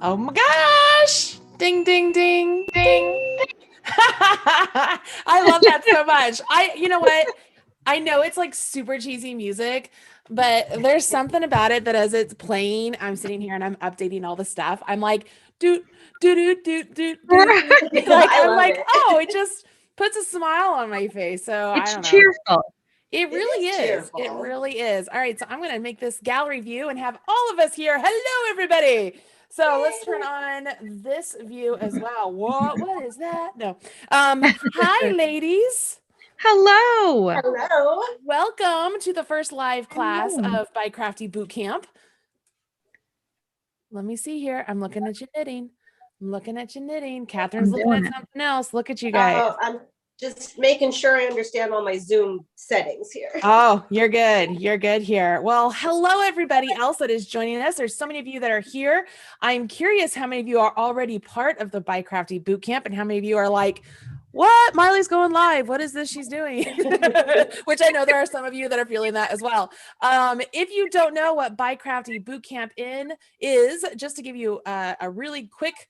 Oh my gosh. Ding, ding, ding, ding. I love that so much. You know what? I know it's like super cheesy music, but there's something about it that as it's playing, I'm sitting here and I'm updating all the stuff. I'm like, doot, doot, doot, doot, doot, doot, doot. Like, I I'm love like, it. oh, it just puts a smile on my face. So I It's don't know. cheerful. It really is. Cheerful. It really is. All right, so I'm going to make this gallery view and have all of us here. Hello, everybody. So let's turn on this view as well. What is that? No. Hi, ladies. Hello. Hello. Welcome to the first live class Hello. of BiCrafty Bootcamp. Let me see here. I'm looking at you knitting. I'm looking at you knitting. Catherine's looking at something else. Look at you guys. I'm just making sure I understand all my Zoom settings here. Oh, you're good. You're good here. Well, hello, everybody else that is joining us. There's so many of you that are here. I'm curious how many of you are already part of the BiCrafty Bootcamp and how many of you are like, what? Marley's going live. What is this she's doing? Which I know there are some of you that are feeling that as well. If you don't know what BiCrafty Bootcamp is, just to give you a really quick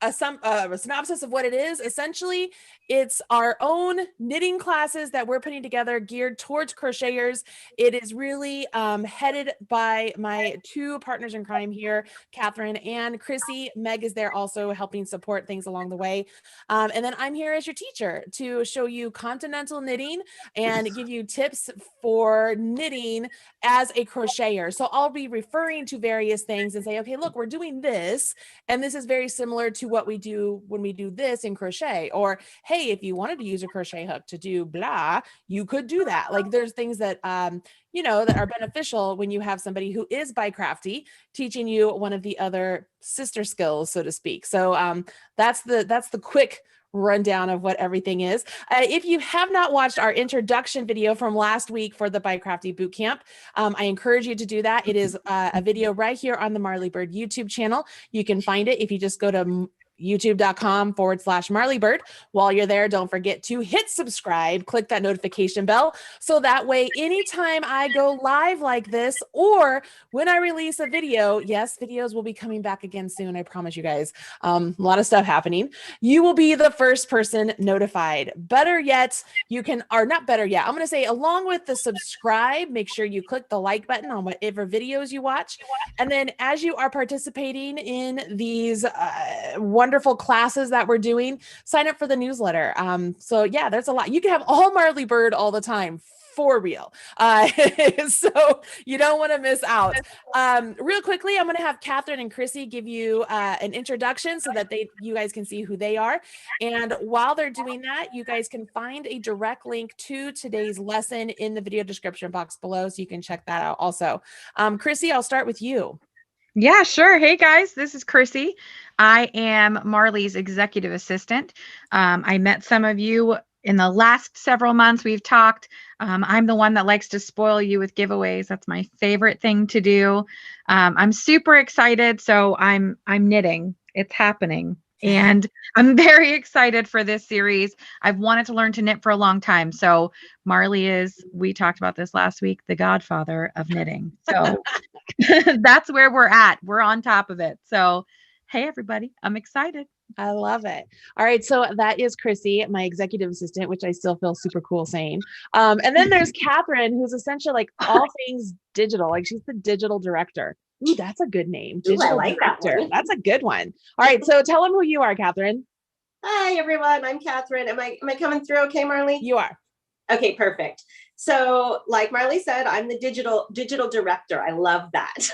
a synopsis of what it is. Essentially, it's our own knitting classes that we're putting together geared towards crocheters. It is really headed by my two partners in crime here, Catherine and Chrissy. Meg is there also helping support things along the way. And then I'm here as your teacher to show you continental knitting and give you tips for knitting as a crocheter. So I'll be referring to various things and say, okay, look, we're doing this, and this is very similar to what we do when we do this in crochet. Or, hey, if you wanted to use a crochet hook to do blah, you could do that. Like there's things that, you know, that are beneficial when you have somebody who is BiCrafty teaching you one of the other sister skills, so to speak. So that's the quick rundown of what everything is. If you have not watched our introduction video from last week for the BiCrafty Bootcamp, I encourage you to do that. It is a video right here on the Marley Bird YouTube channel. You can find it if you just go to youtube.com/MarleyBird. While you're there, don't forget to hit subscribe, click that notification bell. So that way, anytime I go live like this, or when I release a video, yes, videos will be coming back again soon. I promise you guys, a lot of stuff happening. You will be the first person notified. Better yet, you can, or not better yet, I'm going to say along with the subscribe, make sure you click the like button on whatever videos you watch. And then as you are participating in these wonderful classes that we're doing, sign up for the newsletter. So yeah, there's a lot. You can have all Marley Bird all the time, for real. So you don't want to miss out. Real quickly, I'm going to have Catherine and Chrissy give you an introduction so that you guys can see who they are. And while they're doing that, you guys can find a direct link to today's lesson in the video description box below, so you can check that out also. Chrissy, I'll start with you. Yeah, sure. Hey guys, this is Chrissy. I am Marley's executive assistant. I met some of you in the last several months. We've talked. I'm the one that likes to spoil you with giveaways. That's my favorite thing to do. I'm super excited. So I'm knitting. It's happening. And I'm very excited for this series. I've wanted to learn to knit for a long time. So Marley is, we talked about this last week, the godfather of knitting. So that's where we're at. We're on top of it. So, hey, everybody, I'm excited. I love it. All right. So that is Chrissy, my executive assistant, which I still feel super cool saying. And then there's Catherine, who's essentially like all things digital. Like she's the digital director. Ooh, that's a good name. Digital director. That's a good one. All right. So tell them who you are, Catherine. Hi, everyone. I'm Catherine. Am I coming through okay, Marley? You are. Okay, perfect. So like Marley said, I'm the digital director. I love that.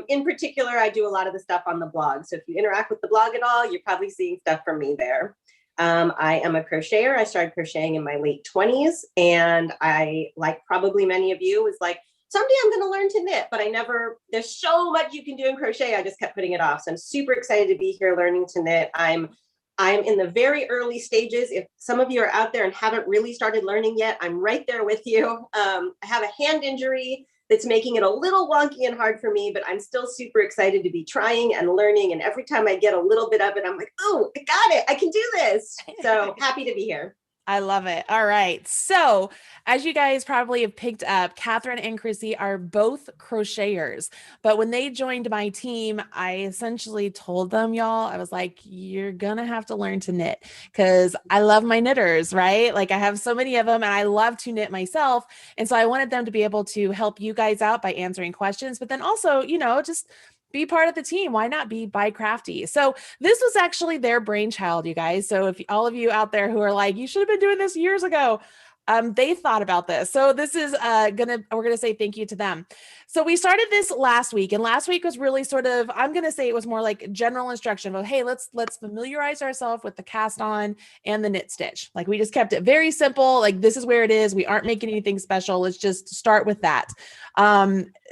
In particular, I do a lot of the stuff on the blog. So if you interact with the blog at all, you're probably seeing stuff from me there. I am a crocheter. I started crocheting in my late 20s. And I, like probably many of you, was like, someday I'm going to learn to knit, but there's so much you can do in crochet. I just kept putting it off. So I'm super excited to be here learning to knit. I'm in the very early stages. If some of you are out there and haven't really started learning yet, I'm right there with you. I have a hand injury that's making it a little wonky and hard for me, but I'm still super excited to be trying and learning. And every time I get a little bit of it, I'm like, oh, I got it. I can do this. So happy to be here. I love it. All right. So as you guys probably have picked up, Catherine and Chrissy are both crocheters. But when they joined my team, I essentially told them, y'all, I was like, you're going to have to learn to knit because I love my knitters, right? Like I have so many of them and I love to knit myself. And so I wanted them to be able to help you guys out by answering questions, but then also, you know, just be part of the team. Why not be BiCrafty? So this was actually their brainchild, you guys. So if all of you out there who are like, you should have been doing this years ago, they thought about this. So this is we're gonna say thank you to them. So we started this last week, and last week was really sort of, I'm gonna say it was more like general instruction of, hey, let's familiarize ourselves with the cast on and the knit stitch. Like we just kept it very simple. Like this is where it is. We aren't making anything special. Let's just start with that.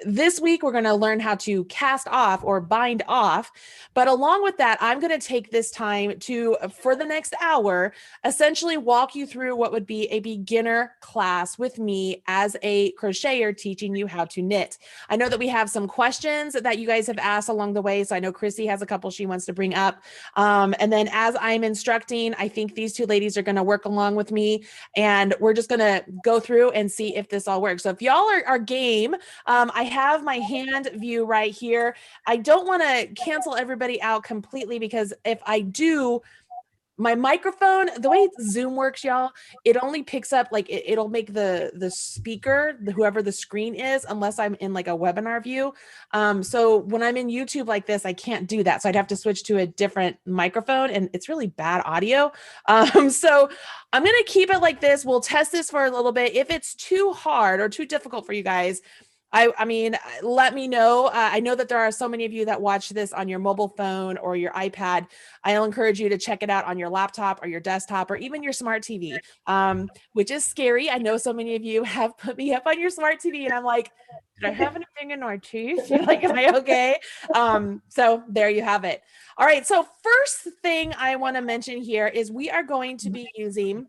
This week, we're going to learn how to cast off or bind off. But along with that, I'm going to take this time to, for the next hour, essentially walk you through what would be a beginner class with me as a crocheter teaching you how to knit. I know that we have some questions that you guys have asked along the way. So I know Chrissy has a couple she wants to bring up. And then as I'm instructing, I think these two ladies are going to work along with me. And we're just going to go through and see if this all works. So if y'all are game, I have my hand view right here. I don't want to cancel everybody out completely because if I do, my microphone, the way Zoom works, y'all, it only picks up like it'll make the speaker, whoever the screen is, unless I'm in like a webinar view. So when I'm in YouTube like this, I can't do that. So I'd have to switch to a different microphone and it's really bad audio. So I'm going to keep it like this. We'll test this for a little bit. If it's too hard or too difficult for you guys, I mean, let me know. I know that there are so many of you that watch this on your mobile phone or your iPad. I'll encourage you to check it out on your laptop or your desktop or even your smart TV, which is scary. I know so many of you have put me up on your smart TV and I'm like, did I have anything in our teeth? Like, am I okay? So there you have it. All right. So first thing I want to mention here is we are going to be using,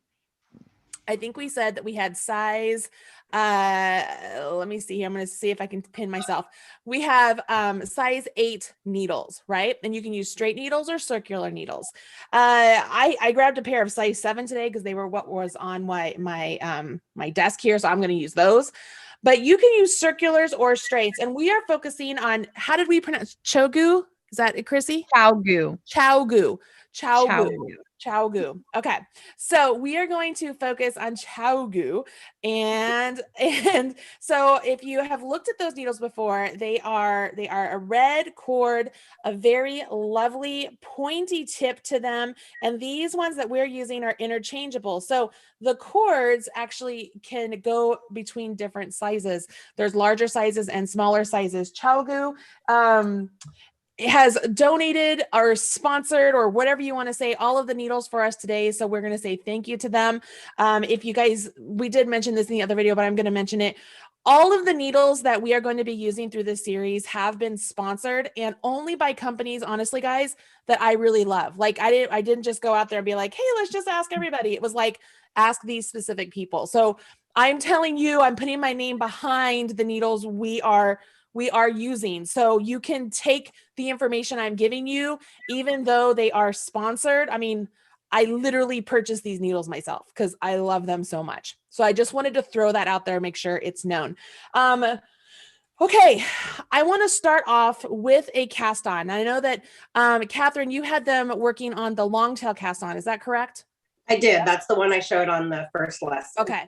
I think we said that we had size, let me see here. I'm going to see if I can pin myself. We have size 8 needles, right? And you can use straight needles or circular needles. I grabbed a pair of size 7 today because they were what was on my desk here. So I'm going to use those. But you can use circulars or straights. And we are focusing on, how did we pronounce chogu? Is that it, Chrissy? Chowgu. Chowgu. Chowgu. Chowgu. Chowgu. Okay. So we are going to focus on Chowgu. And so if you have looked at those needles before, they are a red cord, a very lovely pointy tip to them. And these ones that we're using are interchangeable. So the cords actually can go between different sizes. There's larger sizes and smaller sizes. Chowgu, has donated or sponsored or whatever you want to say, all of the needles for us today. So we're going to say thank you to them. If you guys, we did mention this in the other video, but I'm going to mention it. All of the needles that we are going to be using through this series have been sponsored and only by companies, honestly, guys, that I really love. Like I didn't just go out there and be like, hey, let's just ask everybody. It was like, ask these specific people. So I'm telling you, I'm putting my name behind the needles we are using. So you can take the information I'm giving you, even though they are sponsored. I mean, I literally purchased these needles myself because I love them so much. So I just wanted to throw that out there, make sure it's known. Okay, I want to start off with a cast on. I know that, Catherine, you had them working on the long tail cast on. Is that correct? I did. That's the one I showed on the first lesson. Okay.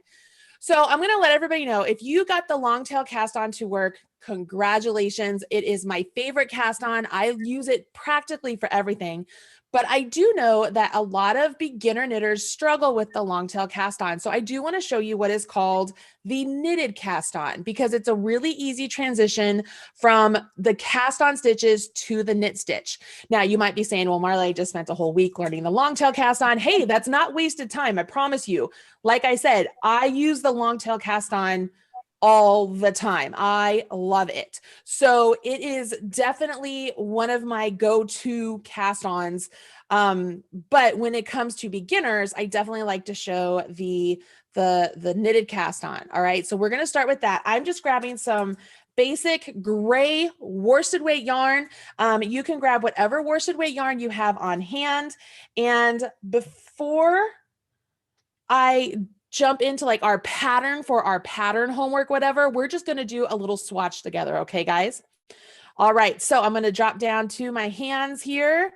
So I'm going to let everybody know, if you got the long tail cast on to work, congratulations. It is my favorite cast on. I use it practically for everything. But I do know that a lot of beginner knitters struggle with the long tail cast on. So I do want to show you what is called the knitted cast on, because it's a really easy transition from the cast on stitches to the knit stitch. Now you might be saying, well, Marla, I just spent a whole week learning the long tail cast on. Hey, that's not wasted time. I promise you. Like I said, I use the long tail cast on all the time. I love it. So it is definitely one of my go-to cast-ons. But when it comes to beginners, I definitely like to show the knitted cast on. All right. So we're going to start with that. I'm just grabbing some basic gray worsted weight yarn. You can grab whatever worsted weight yarn you have on hand. And before I jump into like our pattern for our pattern homework, whatever, we're just going to do a little swatch together. Okay, guys? All right. So I'm going to drop down to my hands here.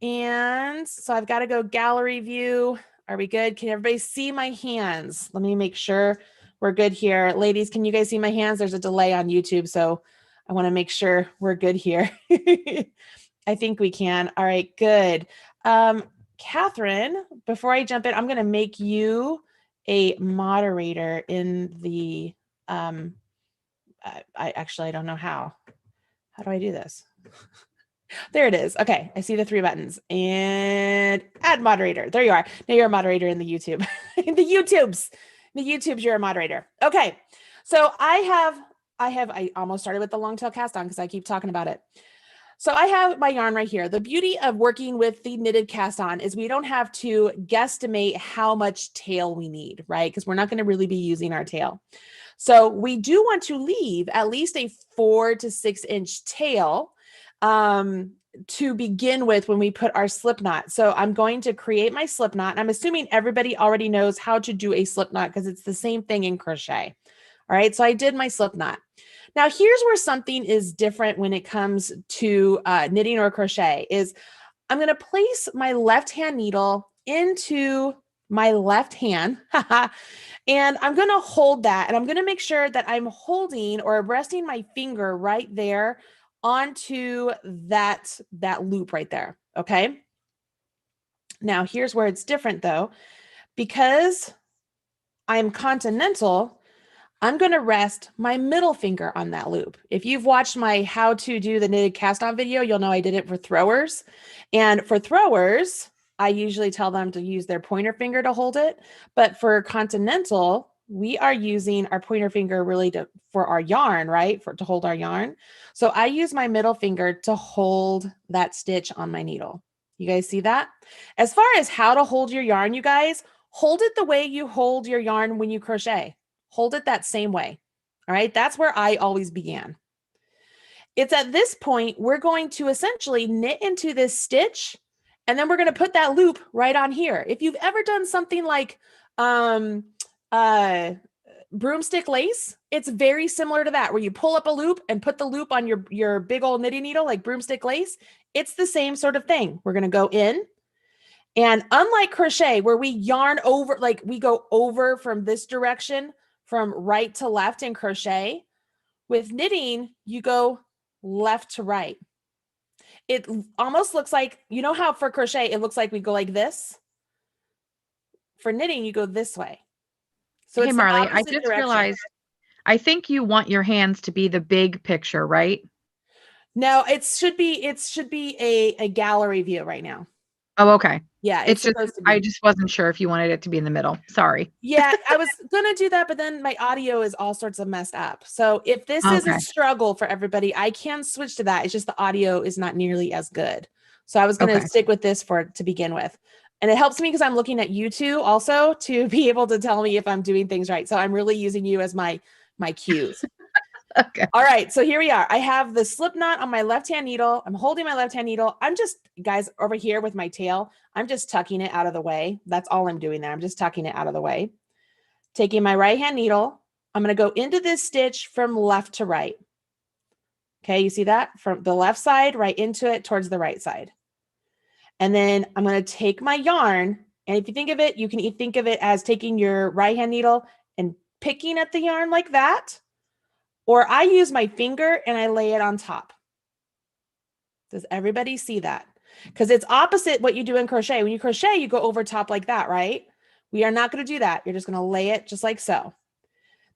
And so I've got to go gallery view. Are we good? Can everybody see my hands? Let me make sure we're good here. Ladies, can you guys see my hands? There's a delay on YouTube, so I want to make sure we're good here. I think we can. All right, good. Catherine, before I jump in, I'm going to make you a moderator in the, I don't know how. How do I do this? There it is. Okay, I see the 3 buttons and add moderator. There you are. Now you're a moderator in the YouTube. In the YouTubes, you're a moderator. Okay, so I almost started with the long tail cast on because I keep talking about it. So I have my yarn right here. The beauty of working with the knitted cast on is we don't have to guesstimate how much tail we need, right? Because we're not going to really be using our tail. So we do want to leave at least a 4 to 6 inch tail to begin with when we put our slip knot. So I'm going to create my slip knot. I'm assuming everybody already knows how to do a slip knot because it's the same thing in crochet. All right, so I did my slip knot. Now here's where something is different when it comes to knitting or crochet is I'm going to place my left hand needle into my left hand and I'm going to hold that and I'm going to make sure that I'm holding or resting my finger right there onto that loop right there. Okay. Now here's where it's different though, because I'm continental, I'm going to rest my middle finger on that loop. If you've watched my how to do the knitted cast on video, you'll know I did it for throwers. And for throwers, I usually tell them to use their pointer finger to hold it. But for continental, we are using our pointer finger really for our yarn, right? To hold our yarn. So I use my middle finger to hold that stitch on my needle. You guys see that? As far as how to hold your yarn, you guys, hold it the way you hold your yarn when you crochet. Hold it that same way. All right. That's where I always began. It's at this point, we're going to essentially knit into this stitch, and then we're going to put that loop right on here. If you've ever done something like, broomstick lace, it's very similar to that, where you pull up a loop and put the loop on your big old knitting needle, like broomstick lace. It's the same sort of thing. We're going to go in, and unlike crochet, where we yarn over, like we go over from this direction, from right to left in crochet, with knitting, you go left to right. It almost looks like, you know how for crochet, it looks like we go like this? For knitting, you go this way. So hey, Marley, I just realized, I think you want your hands to be the big picture, right? No, it should be a gallery view right now. Oh, okay. Yeah, it's just, supposed to be. I just wasn't sure if you wanted it to be in the middle. Sorry. Yeah, I was going to do that, but then my audio is all sorts of messed up. So if this is a struggle for everybody, I can switch to that. It's just the audio is not nearly as good. So I was going to stick with this to begin with. And it helps me because I'm looking at you two also to be able to tell me if I'm doing things right. So I'm really using you as my cues. Okay. All right. So here we are. I have the slip knot on my left-hand needle. I'm holding my left-hand needle. I'm just, guys, over here with my tail, I'm just tucking it out of the way. That's all I'm doing there. I'm just tucking it out of the way. Taking my right-hand needle. I'm going to go into this stitch from left to right. Okay. You see that? From the left side, right into it towards the right side. And then I'm going to take my yarn. And if you think of it, you can think of it as taking your right-hand needle and picking at the yarn like that. Or I use my finger and I lay it on top. Does everybody see that? Because it's opposite what you do in crochet. When you crochet, you go over top like that, right? We are not going to do that. You're just going to lay it just like so.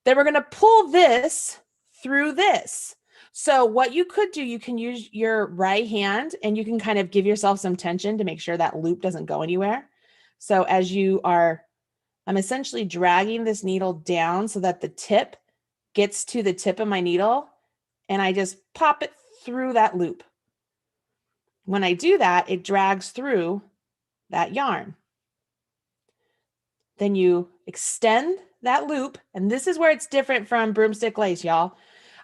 Then we're going to pull this through this. So what you could do, you can use your right hand and you can kind of give yourself some tension to make sure that loop doesn't go anywhere. So as you are, I'm essentially dragging this needle down so that the tip gets to the tip of my needle, and I just pop it through that loop. When I do that, it drags through that yarn. Then you extend that loop, and this is where it's different from broomstick lace, y'all.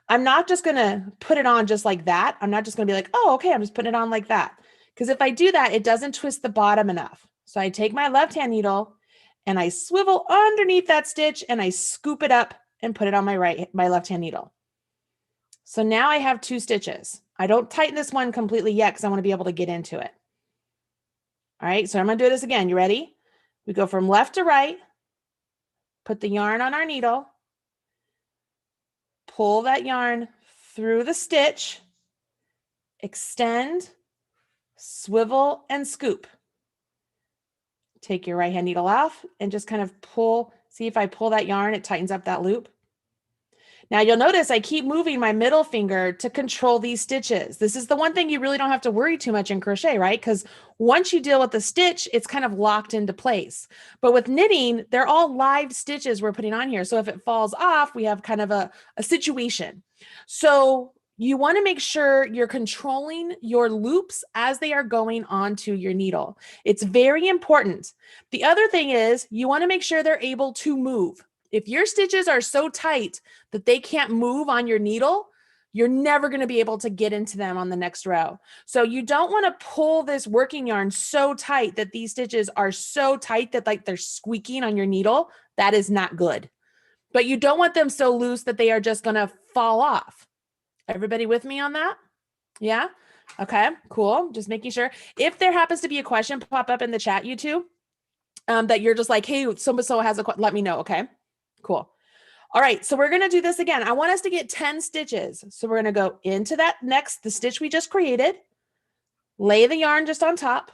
I'm not just going to put it on just like that. I'm not just going to be like, oh, okay, I'm just putting it on like that. Because if I do that, it doesn't twist the bottom enough. So I take my left-hand needle and I swivel underneath that stitch and I scoop it up and put it on my left hand needle. So now I have 2 stitches. I don't tighten this one completely yet because I want to be able to get into it. All right, so I'm going to do this again. You ready? We go from left to right, put the yarn on our needle, pull that yarn through the stitch, extend, swivel, and scoop. Take your right hand needle off and just kind of pull. See if I pull that yarn, it tightens up that loop. Now you'll notice I keep moving my middle finger to control these stitches. This is the one thing you really don't have to worry too much in crochet, right? Because once you deal with the stitch, it's kind of locked into place. But with knitting, they're all live stitches we're putting on here. So if it falls off, we have kind of a situation. So you want to make sure you're controlling your loops as they are going onto your needle. It's very important. The other thing is you want to make sure they're able to move. If your stitches are so tight that they can't move on your needle, you're never going to be able to get into them on the next row. So you don't want to pull this working yarn so tight that these stitches are so tight that like they're squeaking on your needle. That is not good. But you don't want them so loose that they are just going to fall off. Everybody with me on that? Yeah? Okay, cool. Just making sure. If there happens to be a question pop up in the chat, you two, that you're just like, hey, so has a question, let me know, okay? Cool. All right, so we're going to do this again. I want us to get 10 stitches. So we're going to go into that the stitch we just created, lay the yarn just on top.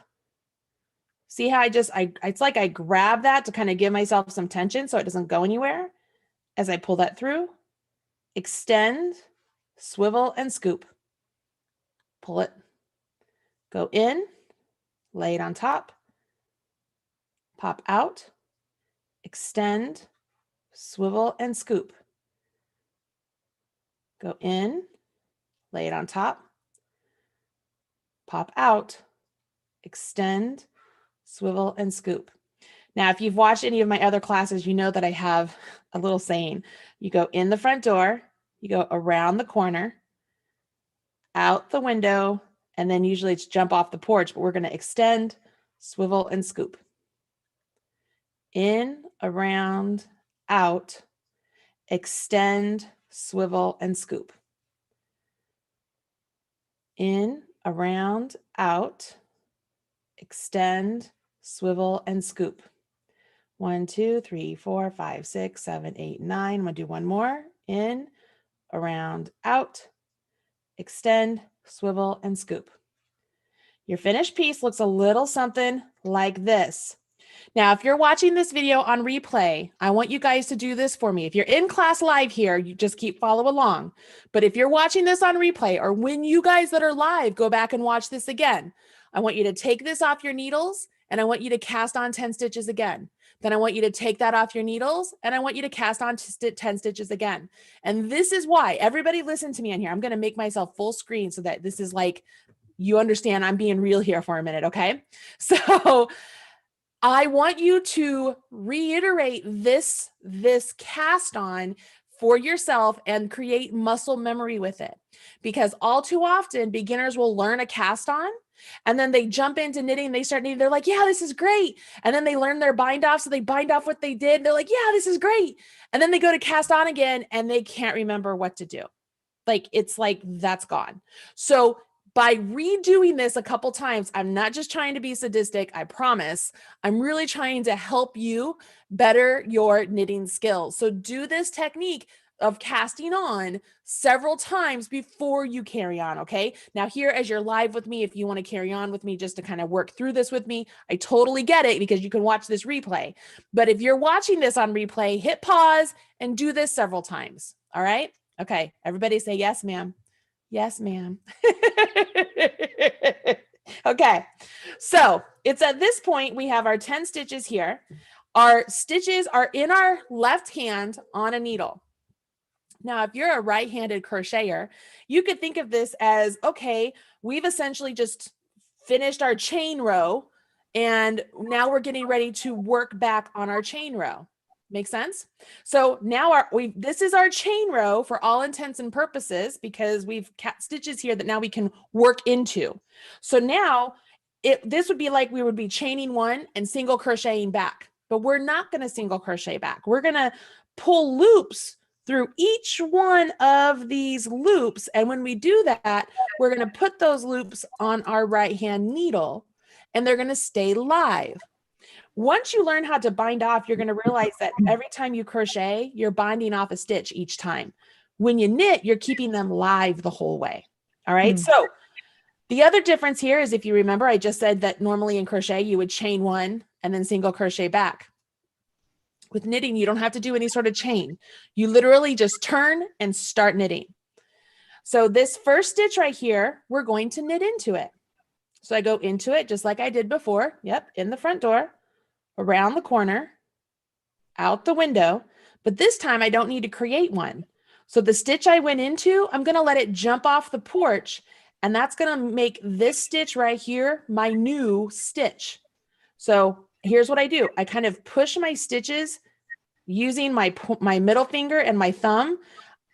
See how it's like I grab that to kind of give myself some tension so it doesn't go anywhere. As I pull that through, extend, swivel, and scoop. Pull it, go in, lay it on top, pop out, extend, swivel, and scoop. Go in, lay it on top, pop out, extend, swivel, and scoop. Now, if you've watched any of my other classes, you know that I have a little saying. You go in the front door, you go around the corner, out the window, and then usually it's jump off the porch, but we're going to extend, swivel, and scoop. In, around, out, extend, swivel, and scoop. In, around, out, extend, swivel, and scoop. 1, 2, 3, 4, 5, 6, 7, 8, 9. I'm going to do one more. In, around, out, extend, swivel, and scoop. Your finished piece looks a little something like this. Now, if you're watching this video on replay, I want you guys to do this for me. If you're in class live here, you just follow along. But if you're watching this on replay, or when you guys that are live go back and watch this again, I want you to take this off your needles and I want you to cast on 10 stitches again. Then I want you to take that off your needles and I want you to cast on 10 stitches again. And this is why, everybody listen to me in here. I'm going to make myself full screen so that this is like, you understand I'm being real here for a minute, okay? So I want you to reiterate this cast on for yourself and create muscle memory with it. Because all too often beginners will learn a cast on and then they jump into knitting, they start knitting, they're like, yeah, this is great. And then they learn their bind off, so they bind off what they did. They're like, yeah, this is great. And then they go to cast on again and they can't remember what to do. Like, it's like, that's gone. So by redoing this a couple times, I'm not just trying to be sadistic, I promise. I'm really trying to help you better your knitting skills. So do this technique of casting on several times before you carry on, okay? Now here, as you're live with me, if you want to carry on with me just to kind of work through this with me, I totally get it because you can watch this replay. But if you're watching this on replay, hit pause and do this several times, all right? Okay, everybody say yes, ma'am. Yes, ma'am. Okay, so it's at this point we have our 10 stitches here. Our stitches are in our left hand on a needle. Now, if you're a right-handed crocheter, you could think of this as, okay, we've essentially just finished our chain row and now we're getting ready to work back on our chain row. Make sense? So now this is our chain row for all intents and purposes because we've cat stitches here that now we can work into. So now this would be like we would be chaining one and single crocheting back. but we're not going to single crochet back. We're going to pull loops through each one of these loops. And when we do that, we're going to put those loops on our right hand needle and they're going to stay live. Once you learn how to bind off, you're going to realize that every time you crochet, you're binding off a stitch each time. When you knit, you're keeping them live the whole way. All right. So the other difference here is, if you remember, I just said that normally in crochet, you would chain one and then single crochet back. With knitting, you don't have to do any sort of chain. You literally just turn and start knitting. So this first stitch right here, we're going to knit into it. So I go into it just like I did before. Yep, in the front door, around the corner, out the window. But this time I don't need to create one. So the stitch I went into, I'm going to let it jump off the porch. And that's going to make this stitch right here my new stitch. So here's what I do. I kind of push my stitches using my middle finger and my thumb.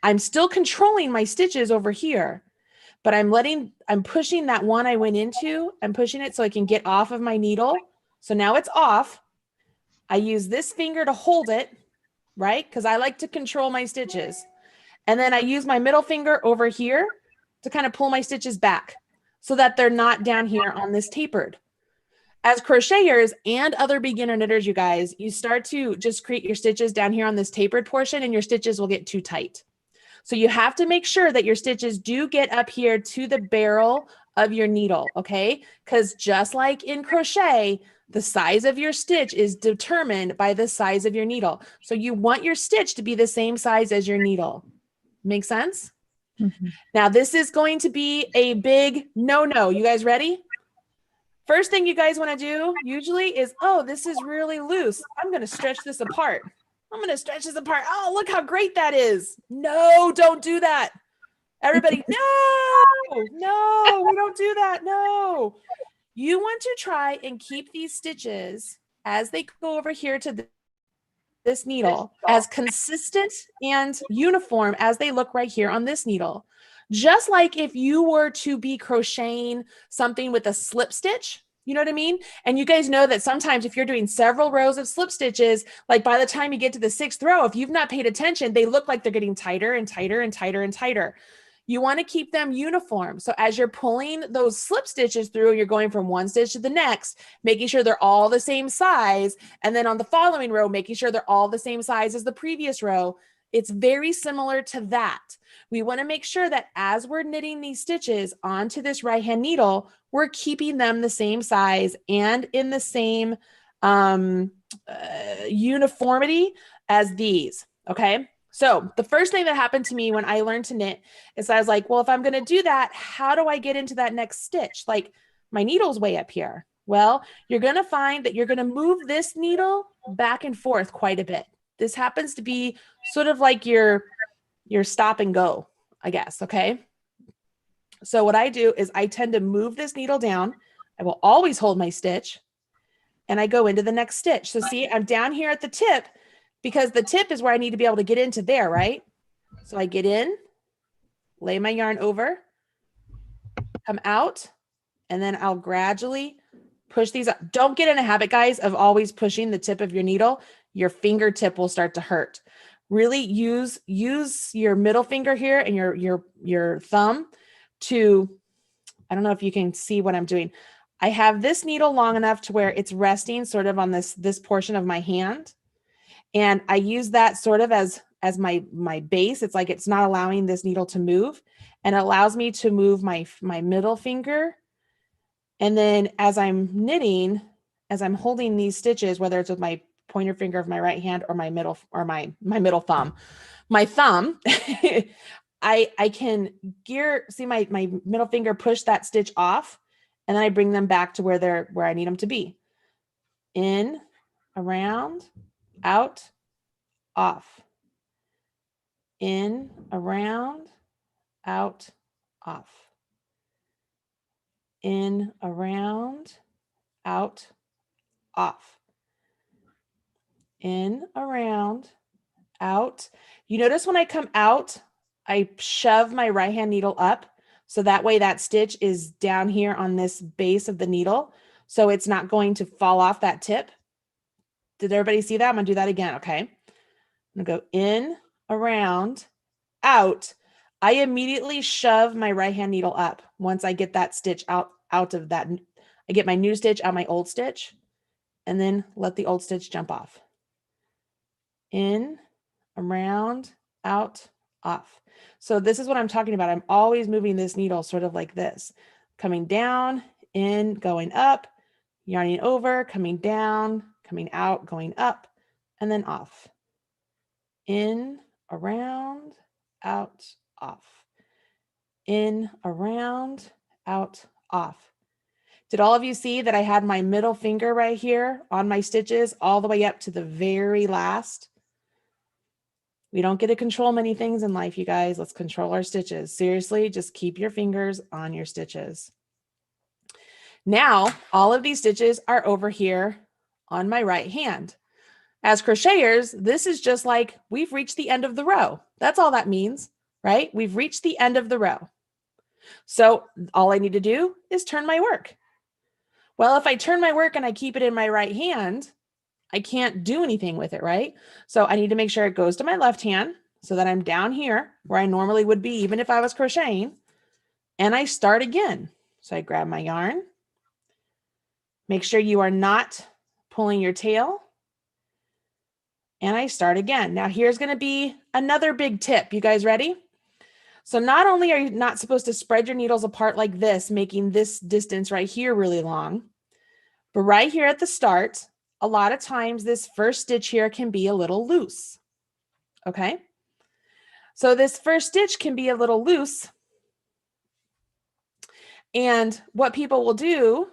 I'm still controlling my stitches over here, but I'm pushing that one I went into. I'm pushing it so I can get off of my needle. So now it's off. I use this finger to hold it, right? Because I like to control my stitches. And then I use my middle finger over here to kind of pull my stitches back so that they're not down here on this tapered. As crocheters and other beginner knitters, you guys, you start to just create your stitches down here on this tapered portion and your stitches will get too tight. So you have to make sure that your stitches do get up here to the barrel of your needle, okay? Because just like in crochet, the size of your stitch is determined by the size of your needle. So you want your stitch to be the same size as your needle. Make sense? Mm-hmm. Now this is going to be a big no-no. You guys ready? First thing you guys want to do usually is, oh, this is really loose. I'm going to stretch this apart. I'm going to stretch this apart. Oh, look how great that is. No, don't do that. Everybody, no, we don't do that. No. You want to try and keep these stitches as they go over here to this needle as consistent and uniform as they look right here on this needle. Just like if you were to be crocheting something with a slip stitch, you know what I mean? And you guys know that sometimes if you're doing several rows of slip stitches, like by the time you get to the 6th row, if you've not paid attention, they look like they're getting tighter and tighter and tighter and tighter. You want to keep them uniform. So as you're pulling those slip stitches through, you're going from one stitch to the next, making sure they're all the same size. And then on the following row, making sure they're all the same size as the previous row. It's very similar to that. We want to make sure that as we're knitting these stitches onto this right hand needle, we're keeping them the same size and in the same uniformity as these. Okay. So the first thing that happened to me when I learned to knit is I was like, well, if I'm going to do that, how do I get into that next stitch? Like my needle's way up here. Well, you're going to find that you're going to move this needle back and forth quite a bit. This happens to be sort of like your stop and go, I guess. Okay. So what I do is I tend to move this needle down. I will always hold my stitch and I go into the next stitch. So see, I'm down here at the tip because the tip is where I need to be able to get into there, right? So I get in, lay my yarn over, come out, and then I'll gradually push these up. Don't get in a habit, guys, of always pushing the tip of your needle. Your fingertip will start to hurt. Really use your middle finger here and your thumb to, I don't know if you can see what I'm doing. I have this needle long enough to where it's resting sort of on this portion of my hand. And I use that sort of as my base. It's like it's not allowing this needle to move, and it allows me to move my middle finger. And then as I'm knitting, as I'm holding these stitches, whether it's with my pointer finger of my right hand or my middle or my middle thumb, my thumb, I can see my middle finger push that stitch off, and then I bring them back to where I need them to be. In, around, out, off. In, around, out, off. In, around, out, off. In, around, out. You notice when I come out, I shove my right hand needle up. So that way that stitch is down here on this base of the needle. So it's not going to fall off that tip. Did everybody see that? I'm gonna do that again, okay? I'm gonna go in, around, out. I immediately shove my right hand needle up once I get that stitch out of that. I get my new stitch out my old stitch, and then let the old stitch jump off. In, around, out, off. So this is what I'm talking about. I'm always moving this needle sort of like this, coming down, in, going up, yarning over, coming down, coming out, going up, and then off. In, around, out, off. In, around, out, off. Did all of you see that I had my middle finger right here on my stitches all the way up to the very last? We don't get to control many things in life, you guys. Let's control our stitches. Seriously, just keep your fingers on your stitches. Now, all of these stitches are over here on my right hand. As crocheters, this is just like we've reached the end of the row. That's all that means, right? We've reached the end of the row. So all I need to do is turn my work. Well, if I turn my work and I keep it in my right hand, I can't do anything with it, right? So I need to make sure it goes to my left hand so that I'm down here where I normally would be, even if I was crocheting, and I start again. So I grab my yarn. Make sure you are not pulling your tail. And I start again. Now here's going to be another big tip. You guys ready? So not only are you not supposed to spread your needles apart like this, making this distance right here really long, but right here at the start, a lot of times this first stitch here can be a little loose. Okay. So this first stitch can be a little loose. And what people will do,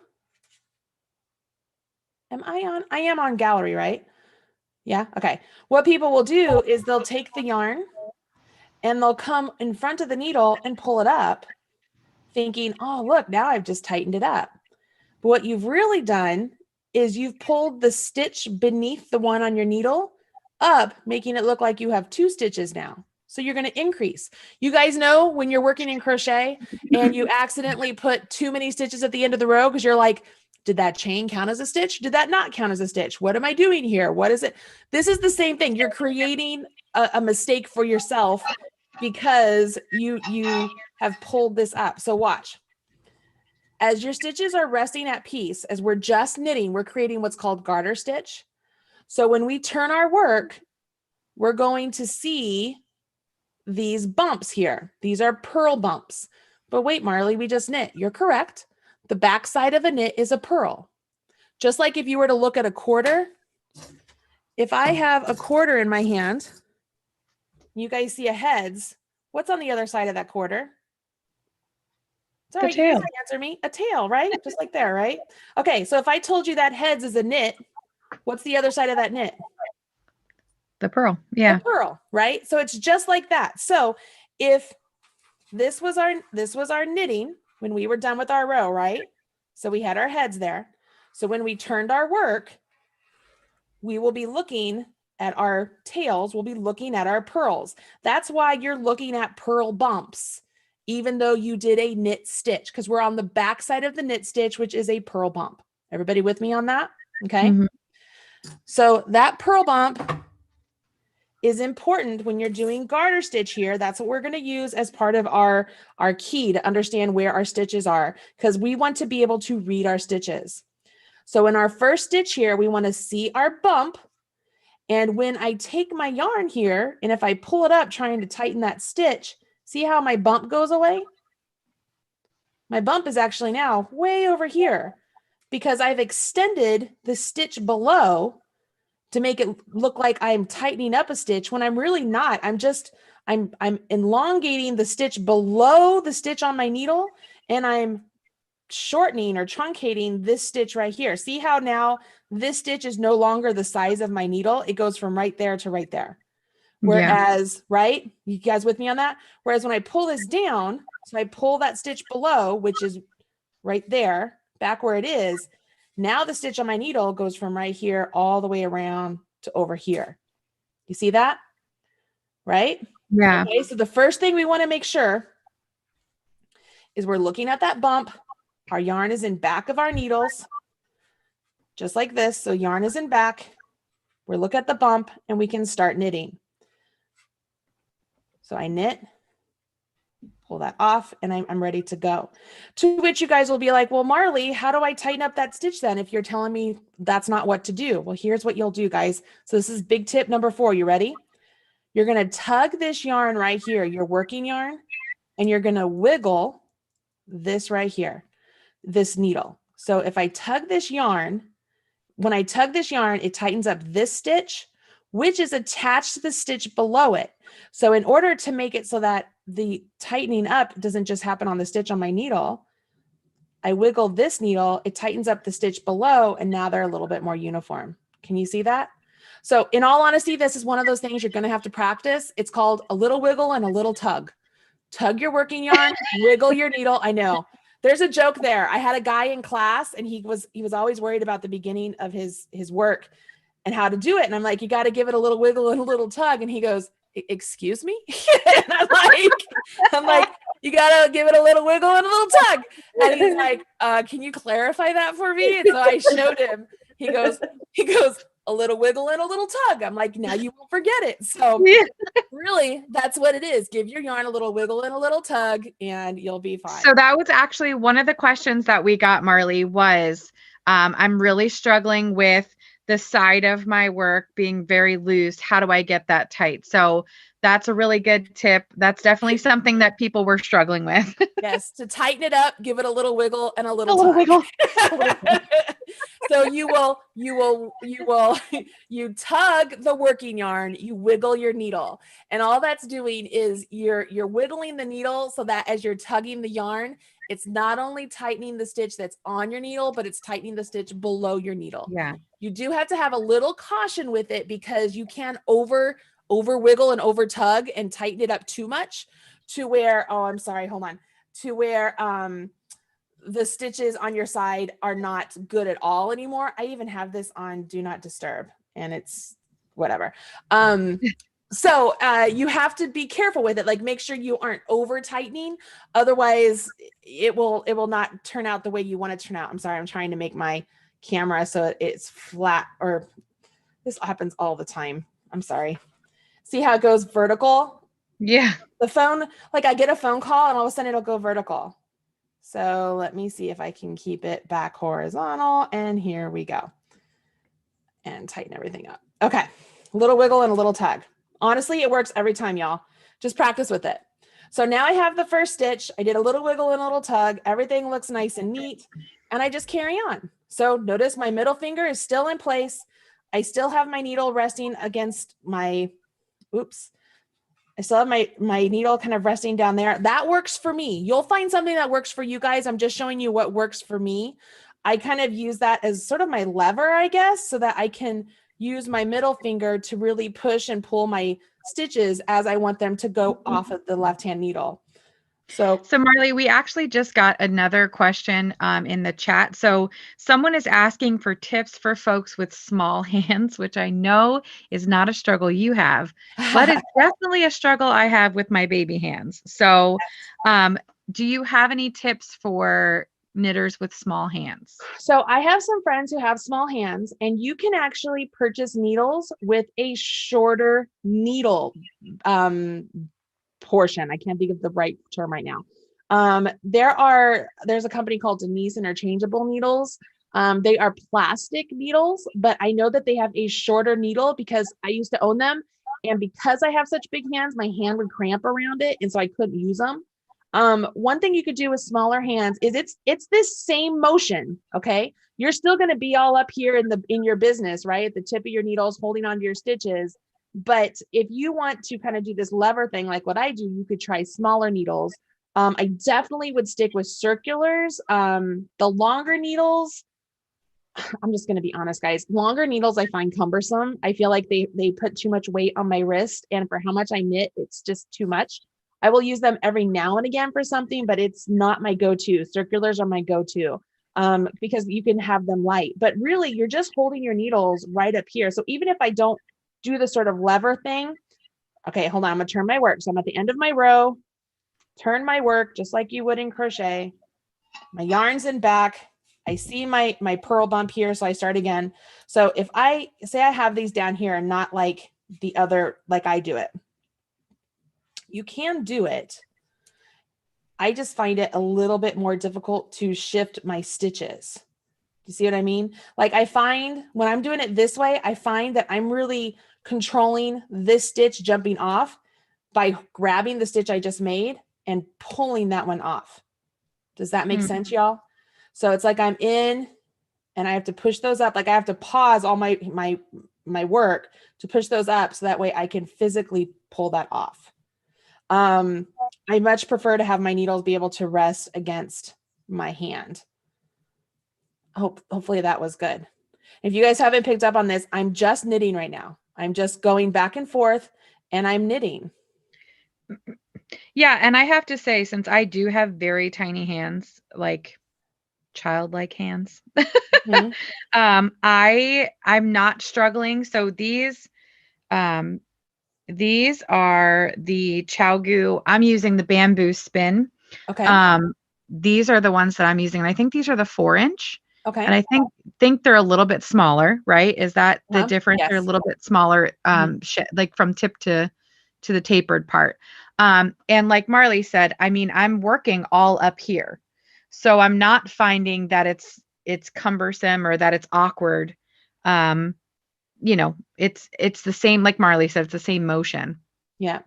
I am on gallery, right? Yeah. Okay. What people will do is they'll take the yarn and they'll come in front of the needle and pull it up thinking, oh, look, now I've just tightened it up. But what you've really done is you've pulled the stitch beneath the one on your needle up, making it look like you have 2 stitches now. So you're going to increase. You guys know when you're working in crochet and you accidentally put too many stitches at the end of the row because you're like, did that chain count as a stitch? Did that not count as a stitch? What am I doing here? What is it? This is the same thing. You're creating a mistake for yourself because you have pulled this up. So watch. As your stitches are resting at peace, as we're just knitting, we're creating what's called garter stitch. So when we turn our work, we're going to see these bumps here. These are purl bumps. But wait, Marley, we just knit. You're correct. The back side of a knit is a purl. Just like if you were to look at a quarter, if I have a quarter in my hand, you guys see a heads, what's on the other side of that quarter? It's all right, you guys answer me. A tail, right? Just like there, right? Okay, so if I told you that heads is a knit, what's the other side of that knit? The purl. Yeah. The purl, right? So it's just like that. So if this was our knitting when we were done with our row, right? So we had our heads there. So when we turned our work, we will be looking at our tails, we'll be looking at our purls. That's why you're looking at purl bumps, even though you did a knit stitch, because we're on the back side of the knit stitch, which is a purl bump. Everybody with me on that? Okay. Mm-hmm. So that purl bump is important when you're doing garter stitch here. That's what we're going to use as part of our key to understand where our stitches are, because we want to be able to read our stitches. So in our first stitch here, we want to see our bump. And when I take my yarn here, and if I pull it up trying to tighten that stitch, see how my bump goes away? My bump is actually now way over here because I've extended the stitch below to make it look like I'm tightening up a stitch when I'm really not. I'm elongating the stitch below the stitch on my needle, and I'm shortening or truncating this stitch right here. See how now this stitch is no longer the size of my needle. It goes from right there to right there. Whereas, right? You guys with me on that? Whereas when I pull this down, so I pull that stitch below, which is right there, back where it is, now the stitch on my needle goes from right here all the way around to over here. You see that? Right? Yeah. Okay, so the first thing we want to make sure is we're looking at that bump. Our yarn is in back of our needles, just like this. So yarn is in back. We look at the bump and we can start knitting. So I knit, pull that off, and I'm ready to go. To which you guys will be like, well, Marley, how do I tighten up that stitch then if you're telling me that's not what to do? Well, here's what you'll do, guys. So this is big tip number 4. You ready? You're going to tug this yarn right here, your working yarn, and you're going to wiggle this right here, this needle. So if I tug this yarn, when I tug this yarn, it tightens up this stitch, which is attached to the stitch below it. So in order to make it so that the tightening up doesn't just happen on the stitch on my needle, I wiggle this needle, it tightens up the stitch below, and now they're a little bit more uniform. Can you see that? So in all honesty, this is one of those things you're going to have to practice. It's called a little wiggle and a little tug. Tug your working yarn, wiggle your needle. I know. There's a joke there. I had a guy in class and he was always worried about the beginning of his work and how to do it. And I'm like, you got to give it a little wiggle and a little tug. And he goes, excuse me? And I'm like, you got to give it a little wiggle and a little tug. And he's like, can you clarify that for me? And so I showed him. He goes, a little wiggle and a little tug. I'm like, now you won't forget it. So really, that's what it is. Give your yarn a little wiggle and a little tug and you'll be fine. So that was actually one of the questions that we got, Marley, was I'm really struggling with the side of my work being very loose. How do I get that tight? So that's a really good tip. That's definitely something that people were struggling with. Yes, to tighten it up, give it a little wiggle and a little tug. Wiggle. So you tug the working yarn, you wiggle your needle, and all that's doing is you're wiggling the needle so that as you're tugging the yarn, it's not only tightening the stitch that's on your needle, but it's tightening the stitch below your needle. Yeah. You do have to have a little caution with it because you can over wiggle and over tug and tighten it up too much to where, to where the stitches on your side are not good at all anymore. I even have this on Do Not Disturb and it's whatever. So you have to be careful with it. Like make sure you aren't over tightening. Otherwise it will not turn out the way you want it to turn out. I'm sorry. I'm trying to make my camera so it's flat, or this happens all the time. I'm sorry. See how it goes vertical? Yeah. The phone, like I get a phone call and all of a sudden it'll go vertical. So let me see if I can keep it back horizontal, and here we go. And tighten everything up. Okay. A little wiggle and a little tug. Honestly, it works every time, y'all. Just practice with it. So now I have the first stitch. I did a little wiggle and a little tug. Everything looks nice and neat. And I just carry on. So notice my middle finger is still in place. I still have my needle resting against my, I still have my needle kind of resting down there. That works for me. You'll find something that works for you guys. I'm just showing you what works for me. I kind of use that as sort of my lever, I guess, so that I can use my middle finger to really push and pull my stitches as I want them to go off of the left-hand needle. So Marley, we actually just got another question in the chat. So someone is asking for tips for folks with small hands, which I know is not a struggle you have, but it's definitely a struggle I have with my baby hands. So do you have any tips for knitters with small hands? So I have some friends who have small hands, and you can actually purchase needles with a shorter needle portion. I can't think of the right term right now. There's a company called Denise Interchangeable Needles. They are plastic needles, but I know that they have a shorter needle because I used to own them. And because I have such big hands, my hand would cramp around it. And so I couldn't use them. One thing you could do with smaller hands is it's this same motion. Okay. You're still going to be all up here in your business, right? At the tip of your needles, holding onto your stitches. But if you want to kind of do this lever thing, like what I do, you could try smaller needles. I definitely would stick with circulars. The longer needles, I'm just going to be honest, guys, longer needles I find cumbersome. I feel like they put too much weight on my wrist, and for how much I knit, it's just too much. I will use them every now and again for something, but it's not my go-to. Circulars are my go-to because you can have them light, but really you're just holding your needles right up here. So even if I don't do the sort of lever thing, okay, hold on, I'm gonna turn my work. So I'm at the end of my row, turn my work just like you would in crochet. My yarn's in back. I see my purl bump here. So I start again. So if I say I have these down here and not like the other, like I do it, you can do it. I just find it a little bit more difficult to shift my stitches. You see what I mean? Like I find when I'm doing it this way, I find that I'm really controlling this stitch jumping off by grabbing the stitch I just made and pulling that one off. Does that make sense, y'all? So it's like I'm in and I have to push those up. Like I have to pause all my work to push those up so that way I can physically pull that off. I much prefer to have my needles be able to rest against my hand. Hopefully that was good. If you guys haven't picked up on this, I'm just knitting right now. I'm just going back and forth and I'm knitting. Yeah. And I have to say, since I do have very tiny hands, like childlike hands, Mm-hmm. I'm not struggling. So these are the ChiaoGoo. I'm using the bamboo spin. Okay. These are the ones that I'm using. And I think these are the 4-inch. Okay. And I think they're a little bit smaller, right? Is that the difference? Yes. They're a little bit smaller, like from tip to the tapered part. And like Marley said, I mean, I'm working all up here. So I'm not finding that it's cumbersome or that it's awkward. You know, it's the same, like Marley said, it's the same motion. Yeah.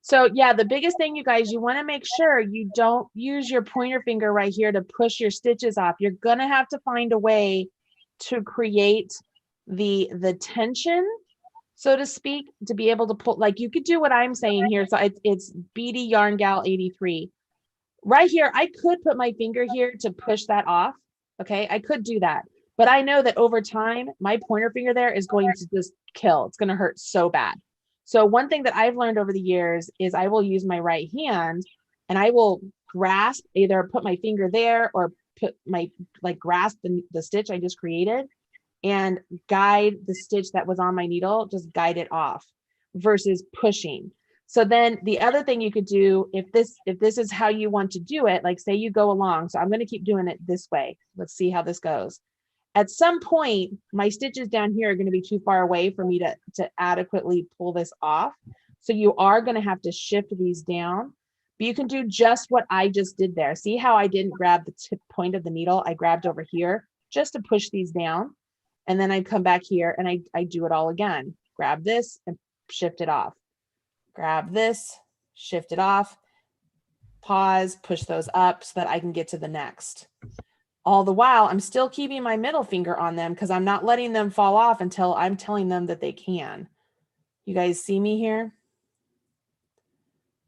So yeah, the biggest thing, you guys, you want to make sure you don't use your pointer finger right here to push your stitches off. You're going to have to find a way to create the tension, so to speak, to be able to pull. Like you could do what I'm saying here. So it's Beady Yarn Gal 83 right here. I could put my finger here to push that off. Okay. I could do that, but I know that over time, my pointer finger there is going to just kill. It's going to hurt so bad. So one thing that I've learned over the years is I will use my right hand and I will grasp, either put my finger there or put my, like grasp the stitch I just created and guide the stitch that was on my needle, just guide it off versus pushing. So then the other thing you could do, if this is how you want to do it, like say you go along. So I'm going to keep doing it this way. Let's see how this goes. At some point, my stitches down here are going to be too far away for me to adequately pull this off. So you are going to have to shift these down, but you can do just what I just did there. See how I didn't grab the tip point of the needle? I grabbed over here just to push these down. And then I come back here and I do it all again. Grab this and shift it off. Grab this, shift it off, pause, push those up so that I can get to the next. All the while, I'm still keeping my middle finger on them because I'm not letting them fall off until I'm telling them that they can. You guys see me here?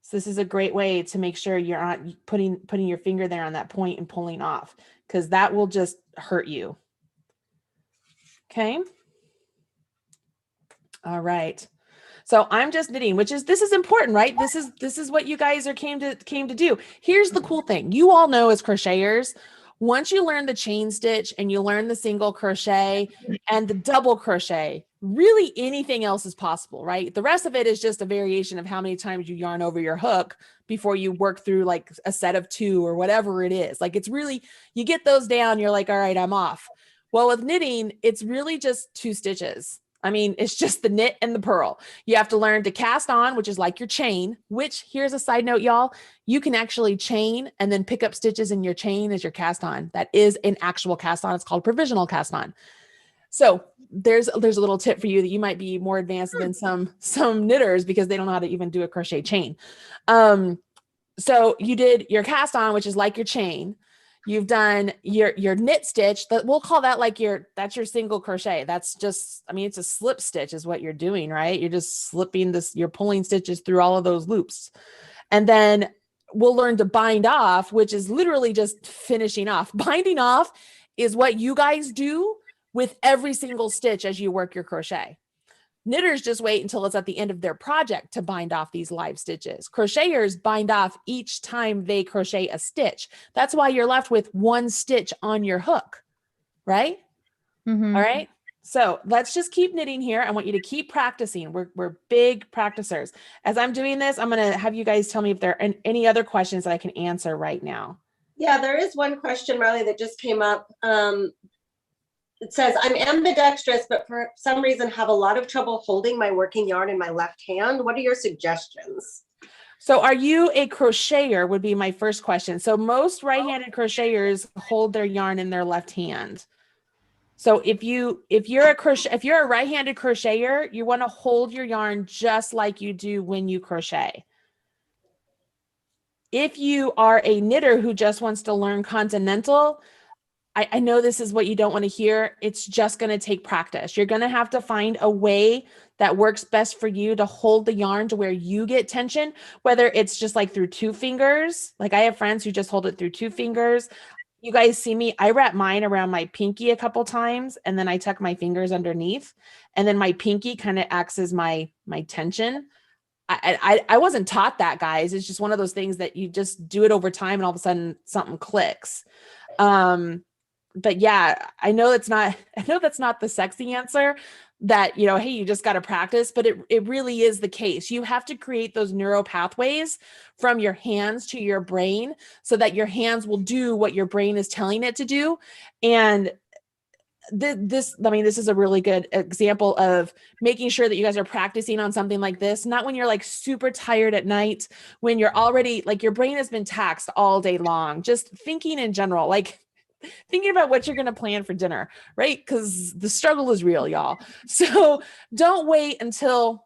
So this is a great way to make sure you're not putting your finger there on that point and pulling off, because that will just hurt you. Okay. All right. So I'm just knitting, this is important, right? This is what you guys came to do. Here's the cool thing. You all know as crocheters, once you learn the chain stitch and you learn the single crochet and the double crochet, really anything else is possible, right? The rest of it is just a variation of how many times you yarn over your hook before you work through like a set of 2 or whatever it is. Like it's really, you get those down, you're like, all right, I'm off. Well, with knitting, it's really just 2 stitches. I mean, it's just the knit and the purl. You have to learn to cast on, which is like your chain, which here's a side note, y'all, you can actually chain and then pick up stitches in your chain as your cast on. That is an actual cast on. It's called provisional cast on. So there's a little tip for you that you might be more advanced than some knitters because they don't know how to even do a crochet chain. So you did your cast on, which is like your chain. You've done your knit stitch, that we'll call that like that's your single crochet. That's just, I mean, it's a slip stitch is what you're doing, right? You're just slipping this, you're pulling stitches through all of those loops. And then we'll learn to bind off, which is literally just finishing off. Binding off is what you guys do with every single stitch as you work your crochet. Knitters just wait until it's at the end of their project to bind off these live stitches. Crocheters bind off each time they crochet a stitch. That's why you're left with 1 stitch on your hook, right? Mm-hmm. All right. So let's just keep knitting here. I want you to keep practicing. We're big practicers. As I'm doing this, I'm going to have you guys tell me if there are any other questions that I can answer right now. Yeah, there is one question, Marley, that just came up. It says, I'm ambidextrous, but for some reason have a lot of trouble holding my working yarn in my left hand. What are your suggestions? So are you a crocheter would be my first question. So most right-handed crocheters hold their yarn in their left hand. So if you're a right-handed crocheter, you want to hold your yarn just like you do when you crochet. If you are a knitter who just wants to learn continental, I know this is what you don't want to hear. It's just going to take practice. You're going to have to find a way that works best for you to hold the yarn to where you get tension, whether it's just like through 2 fingers. Like I have friends who just hold it through 2 fingers. You guys see me, I wrap mine around my pinky a couple times, and then I tuck my fingers underneath, and then my pinky kind of acts as my tension. I wasn't taught that, guys. It's just one of those things that you just do it over time and all of a sudden something clicks. But yeah, I know that's not the sexy answer that, you know, hey, you just got to practice, but it really is the case. You have to create those neural pathways from your hands to your brain so that your hands will do what your brain is telling it to do. And this is a really good example of making sure that you guys are practicing on something like this, not when you're like super tired at night, when you're already like your brain has been taxed all day long, just thinking in general, like thinking about what you're going to plan for dinner, right? Because the struggle is real, y'all. So don't wait until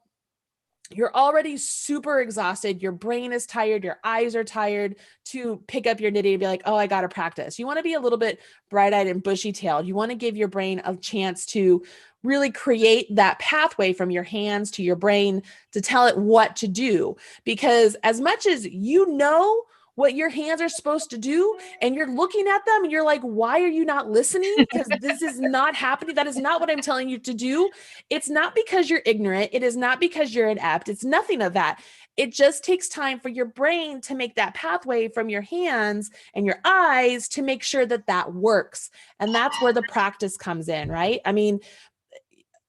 you're already super exhausted, your brain is tired, your eyes are tired to pick up your knitting and be like, oh, I got to practice. You want to be a little bit bright-eyed and bushy-tailed. You want to give your brain a chance to really create that pathway from your hands to your brain to tell it what to do. Because as much as you know what your hands are supposed to do, and you're looking at them and you're like, why are you not listening? Because this is not happening. That is not what I'm telling you to do. It's not because you're ignorant. It is not because you're inept. It's nothing of that. It just takes time for your brain to make that pathway from your hands and your eyes to make sure that that works. And that's where the practice comes in, right? I mean,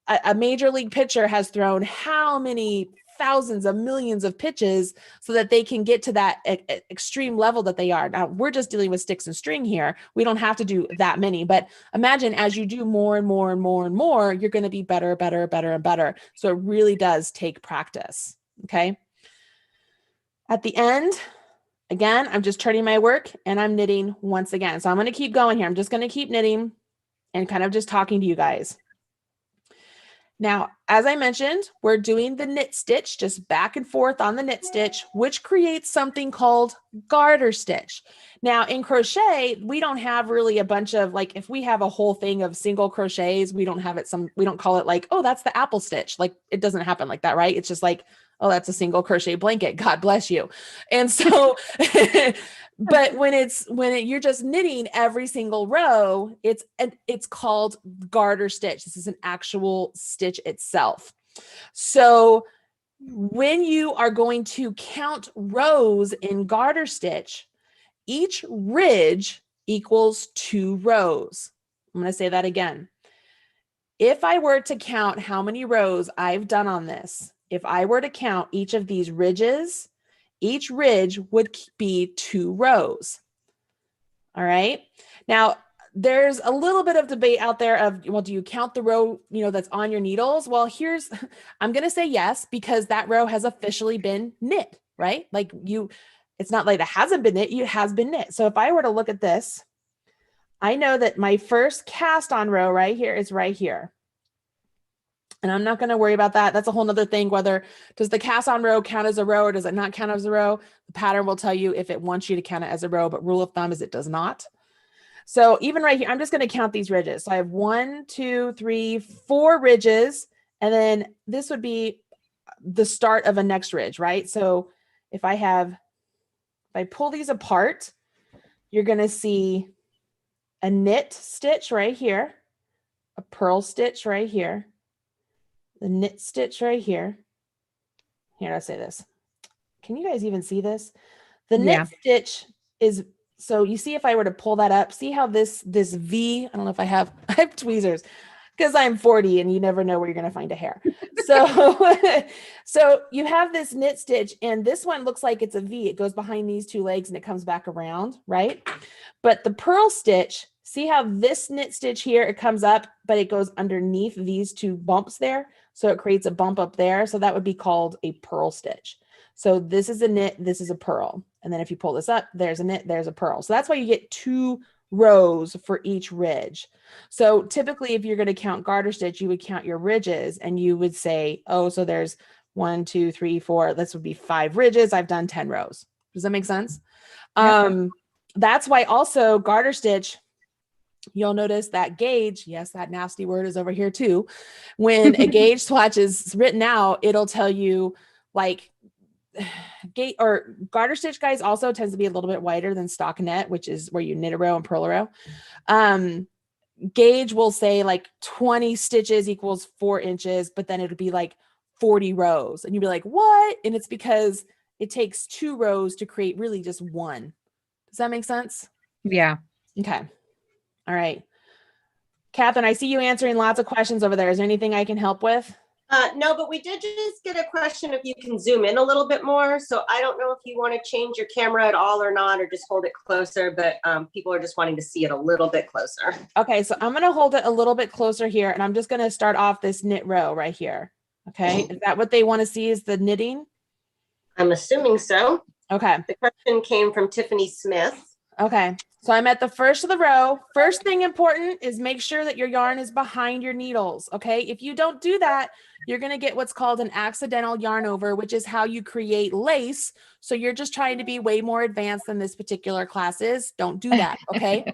a major league pitcher has thrown how many thousands of millions of pitches so that they can get to that extreme level that they are. Now we're just dealing with sticks and string here. We don't have to do that many, but imagine as you do more and more and more and more, you're going to be better, better, better, and better. So it really does take practice. Okay. At the end, again, I'm just turning my work and I'm knitting once again. So I'm going to keep going here. I'm just going to keep knitting and kind of just talking to you guys. Now, as I mentioned, we're doing the knit stitch, just back and forth on the knit stitch, which creates something called garter stitch. Now, in crochet, we don't have really a bunch of, like, if we have a whole thing of single crochets, we don't call it like, oh, that's the apple stitch. Like, it doesn't happen like that, right? It's just like, oh, that's a single crochet blanket. God bless you. And so, but you're just knitting every single row, it's called garter stitch. This is an actual stitch itself. So when you are going to count rows in garter stitch, each ridge equals 2 rows. I'm going to say that again. If I were to count how many rows I've done on this, if I were to count each of these ridges, each ridge would be 2 rows. All right. Now, there's a little bit of debate out there of, well, do you count the row, that's on your needles? Well, I'm going to say yes, because that row has officially been knit, right? Like it's not like it hasn't been knit, it has been knit. So if I were to look at this, I know that my first cast on row right here is right here. And I'm not going to worry about that. That's a whole nother thing. Does the cast on row count as a row or does it not count as a row? The pattern will tell you if it wants you to count it as a row, but rule of thumb is it does not. So even right here, I'm just going to count these ridges. So I have 1, 2, 3, 4 ridges. And then this would be the start of a next ridge, right? So if I pull these apart, you're going to see a knit stitch right here, a purl stitch right here, the knit stitch right here. Here, I'll say this. Can you guys even see this? The knit stitch is, so you see if I were to pull that up, see how this V, I don't know if I have tweezers. because I'm 40 and you never know where you're going to find a hair. So, so you have this knit stitch and this one looks like it's a V. It goes behind these two legs and it comes back around, right? But the purl stitch, see how this knit stitch here, it comes up, but it goes underneath these two bumps there. So it creates a bump up there. So that would be called a purl stitch. So this is a knit, this is a purl. And then if you pull this up, there's a knit, there's a purl. So that's why you get 2 rows for each ridge. So typically if you're going to count garter stitch, you would count your ridges and you would say, oh, so there's 1, 2, 3, 4, this would be 5 ridges. I've done 10 rows. Does that make sense? Yep. That's why also garter stitch, you'll notice that gauge, yes, that nasty word is over here too. When a gauge swatch is written out, it'll tell you like gate or garter stitch, guys, also tends to be a little bit wider than stockinette, which is where you knit a row and purl a row. Gauge will say like 20 stitches equals 4 inches, but then it'll be like 40 rows. And you'd be like, what? And it's because it takes 2 rows to create really just 1. Does that make sense? Yeah. Okay. All right. Catherine, I see you answering lots of questions over there. Is there anything I can help with? No, but we did just get a question if you can zoom in a little bit more. So I don't know if you want to change your camera at all or not, or just hold it closer, but people are just wanting to see it a little bit closer. Okay, so I'm going to hold it a little bit closer here, and I'm just going to start off this knit row right here. Okay, is that what they want to see, is the knitting? I'm assuming so. Okay. The question came from Tiffany Smith. Okay, so I'm at the first of the row. First thing important is make sure that your yarn is behind your needles. Okay, if you don't do that, you're going to get what's called an accidental yarn over, which is how you create lace. So you're just trying to be way more advanced than this particular class is. Don't do that. Okay,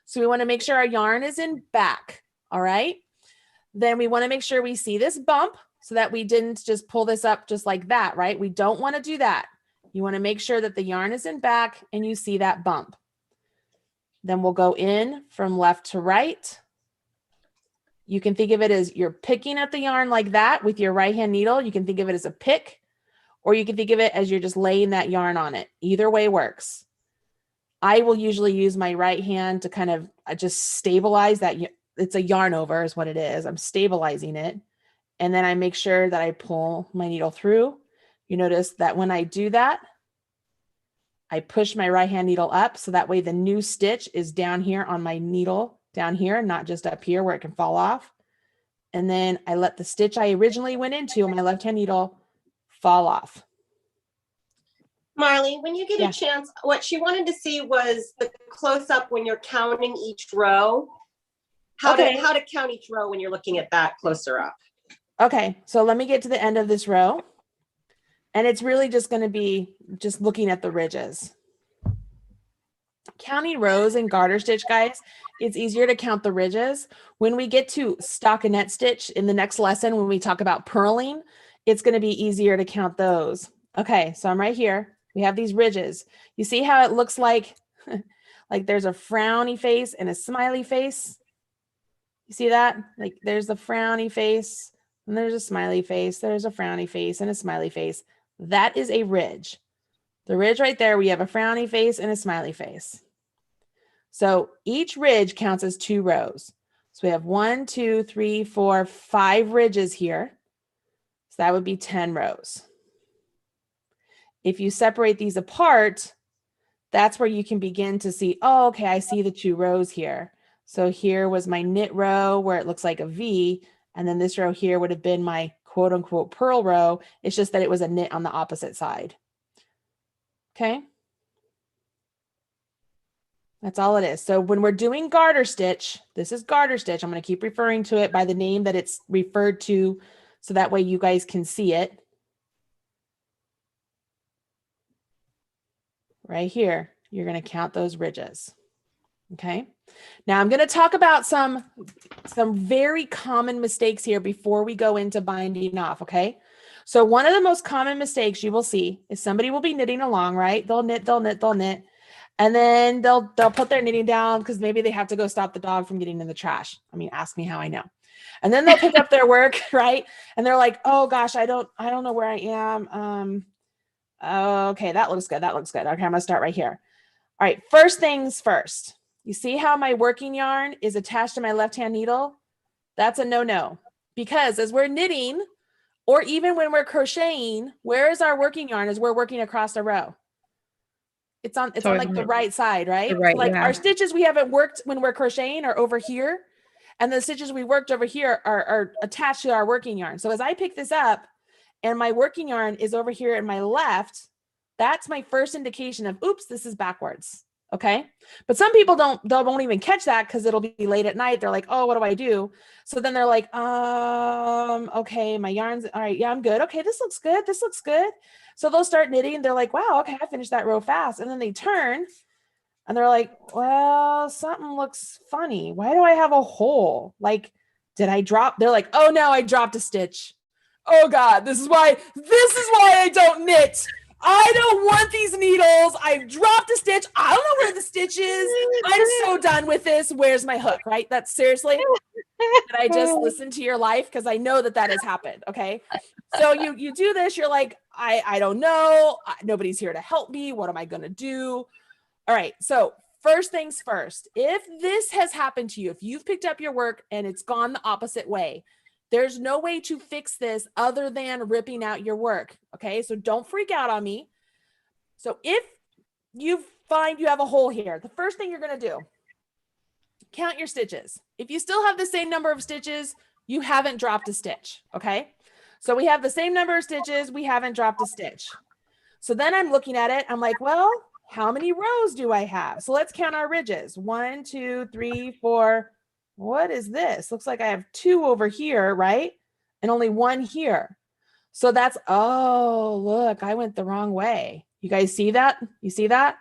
so we want to make sure our yarn is in back. All right, then we want to make sure we see this bump so that we didn't just pull this up just like that, right? We don't want to do that. You want to make sure that the yarn is in back and you see that bump. Then we'll go in from left to right. You can think of it as you're picking at the yarn like that with your right hand needle. You can think of it as a pick, or you can think of it as you're just laying that yarn on it. Either way works. I will usually use my right hand to kind of just stabilize that. It's a yarn over is what it is. I'm stabilizing it. And then I make sure that I pull my needle through. You notice that when I do that, I push my right hand needle up so that way the new stitch is down here on my needle, down here, not just up here where it can fall off. And then I let the stitch I originally went into on my left hand needle fall off. Marley, when you get a chance, what she wanted to see was the close up when you're counting each row. How to count each row when you're looking at that closer up. Okay, so let me get to the end of this row. And it's really just going to be just looking at the ridges. Counting rows in garter stitch, guys, it's easier to count the ridges. When we get to stockinette stitch in the next lesson, when we talk about purling, it's going to be easier to count those. Okay, so I'm right here. We have these ridges. You see how it looks like there's a frowny face and a smiley face? You see that? Like there's a frowny face and there's a smiley face. There's a frowny face and a smiley face. That is a ridge. The ridge right there, we have a frowny face and a smiley face. So each ridge counts as 2 rows. So we have 1, 2, 3, 4, 5 ridges here. So that would be 10 rows. If you separate these apart, that's where you can begin to see, oh, okay, I see the 2 rows here. So here was my knit row where it looks like a V, and then this row here would have been my quote unquote purl row. It's just that it was a knit on the opposite side. Okay. That's all it is. So when we're doing garter stitch, this is garter stitch. I'm going to keep referring to it by the name that it's referred to so that way you guys can see it. Right here, you're going to count those ridges. Okay. Now I'm going to talk about some very common mistakes here before we go into binding off. Okay. So one of the most common mistakes you will see is somebody will be knitting along, right? They'll knit, they'll knit, they'll knit. And then they'll put their knitting down because maybe they have to go stop the dog from getting in the trash. I mean, ask me how I know. And then they'll pick up their work, right? And they're like, oh gosh, I don't know where I am. Okay, that looks good. That looks good. Okay, I'm gonna start right here. All right, first things first. You see how my working yarn is attached to my left-hand needle? That's a no-no, because as we're knitting, or even when we're crocheting, where is our working yarn as we're working across a row? It's on like the right side, right? Right, So like yeah. our stitches we haven't worked when we're crocheting are over here, and the stitches we worked over here are attached to our working yarn. So as I pick this up and my working yarn is over here in my left, that's my first indication of, oops, this is backwards. Okay. But some people won't even catch that because it'll be late at night. They're like, oh, what do I do? So then they're like, okay, my yarn's all right. Yeah, I'm good. Okay. This looks good. This looks good. So they'll start knitting. They're like, wow, okay, I finished that row fast. And then they turn and they're like, well, something looks funny. Why do I have a hole? Like, did I drop? They're like, oh no, I dropped a stitch. Oh God, this is why I don't knit. I don't want these needles. I've dropped a stitch. I don't know where the stitch is. I'm so done with this. Where's my hook? Right? That's seriously, did I just listen to your life? Because I know that has happened. Okay. So you do this. You're like, I don't know. Nobody's here to help me. What am I going to do? All right. So first things first, if this has happened to you, if you've picked up your work and it's gone the opposite way, there's no way to fix this other than ripping out your work. Okay. So don't freak out on me. So if you find you have a hole here, the first thing you're going to do, count your stitches. If you still have the same number of stitches, you haven't dropped a stitch. Okay. So we have the same number of stitches. We haven't dropped a stitch. So then I'm looking at it. I'm like, well, how many rows do I have? So let's count our ridges. 1, 2, 3, 4. What is this? Looks like I have 2 over here, right? And only 1 here. So that's, oh, look, I went the wrong way. You guys see that? You see that?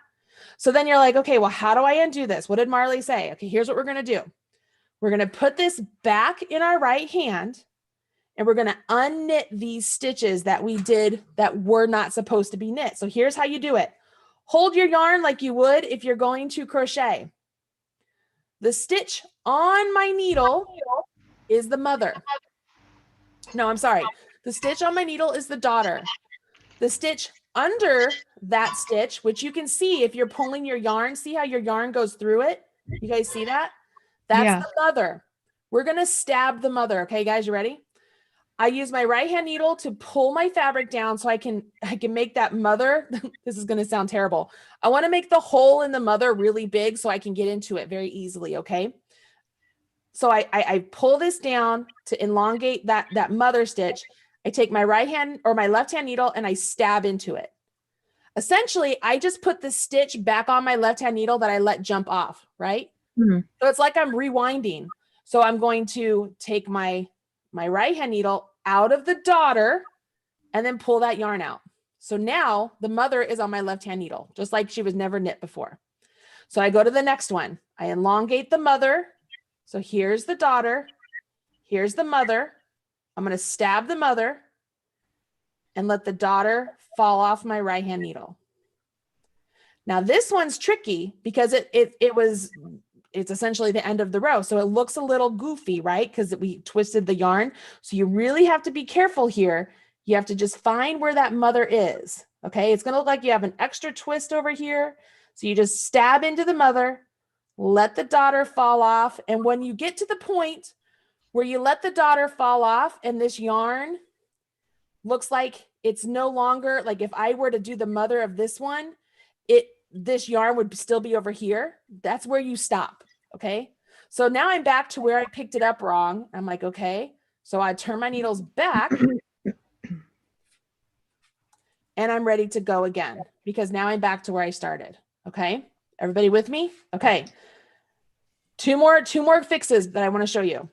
So then you're like, okay, well, how do I undo this? What did Marley say? Okay, here's what we're going to do. We're going to put this back in our right hand, and we're going to unknit these stitches that we did that were not supposed to be knit. So here's how you do it. Hold your yarn like you would if you're going to crochet. The stitch on my needle is the mother. No, I'm sorry. The stitch on my needle is the daughter. The stitch under that stitch, which you can see if you're pulling your yarn, see how your yarn goes through it? You guys see that? That's the mother. We're going to stab the mother. Okay, guys, you ready? I use my right hand needle to pull my fabric down so I can make that mother. This is going to sound terrible. I want to make the hole in the mother really big so I can get into it very easily. Okay. So I pull this down to elongate that mother stitch. I take my right hand or my left hand needle and I stab into it. Essentially, I just put the stitch back on my left hand needle that I let jump off. Right. Mm-hmm. So it's like I'm rewinding. So I'm going to take my right hand needle out of the daughter and then pull that yarn out. So now the mother is on my left hand needle, just like she was never knit before. So I go to the next one. I elongate the mother. So here's the daughter. Here's the mother. I'm going to stab the mother and let the daughter fall off my right hand needle. Now this one's tricky because it's essentially the end of the row. So it looks a little goofy, right? Because we twisted the yarn. So you really have to be careful here. You have to just find where that mother is. Okay. It's going to look like you have an extra twist over here. So you just stab into the mother, let the daughter fall off. And when you get to the point where you let the daughter fall off and this yarn looks like it's no longer, like if I were to do the mother of this one, this yarn would still be over here. That's where you stop. Okay. So now I'm back to where I picked it up wrong. I'm like, okay. So I turn my needles back and I'm ready to go again because now I'm back to where I started. Okay. Everybody with me? Okay. Two more fixes that I want to show you.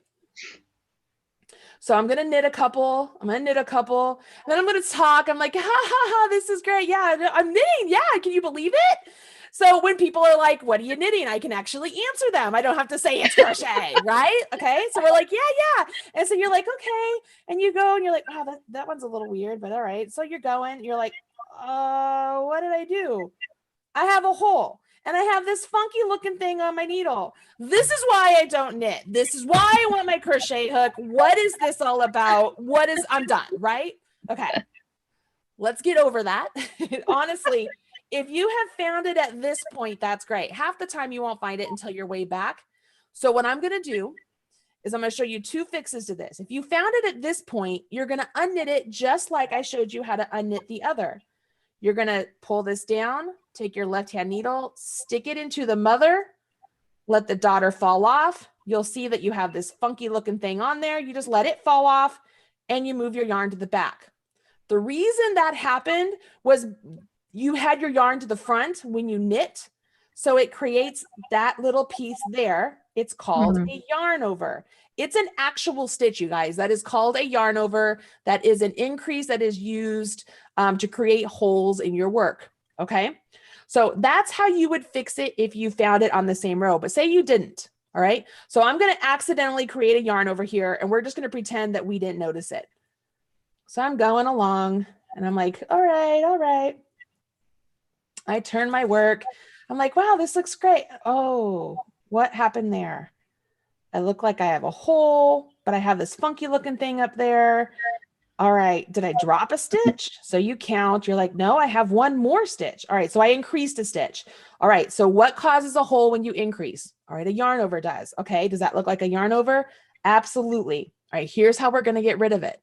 So I'm going to knit a couple. And then I'm going to talk. I'm like, ha, ha, ha, this is great. Yeah, I'm knitting. Yeah. Can you believe it? So when people are like, what are you knitting? I can actually answer them. I don't have to say it's crochet, right? Okay. So we're like, yeah. And so you're like, okay. And you go and you're like, oh, that one's a little weird, but all right. So you're going, you're like, what did I do? I have a hole. And I have this funky looking thing on my needle. This is why I don't knit. This is why I want my crochet hook. What is this all about? I'm done, right? Okay. Let's get over that. Honestly, if you have found it at this point, that's great. Half the time you won't find it until you're way back. So what I'm going to do is I'm going to show you 2 fixes to this. If you found it at this point, you're going to unknit it just like I showed you how to unknit the other. You're going to pull this down, take your left-hand needle, stick it into the mother, let the daughter fall off. You'll see that you have this funky looking thing on there. You just let it fall off and you move your yarn to the back. The reason that happened was you had your yarn to the front when you knit. So it creates that little piece there. It's called a yarn over. It's an actual stitch, you guys. That is called a yarn over. That is an increase that is used to create holes in your work. Okay. So that's how you would fix it if you found it on the same row, but say you didn't. All right. So I'm going to accidentally create a yarn over here and we're just going to pretend that we didn't notice it. So I'm going along and I'm like, all right. I turn my work. I'm like, wow, this looks great. Oh, what happened there? I look like I have a hole, but I have this funky looking thing up there. All right. Did I drop a stitch? So you count, you're like, no, I have 1 more stitch. All right. So I increased a stitch. All right. So what causes a hole when you increase? All right. A yarn over does. Okay. Does that look like a yarn over? Absolutely. All right. Here's how we're going to get rid of it.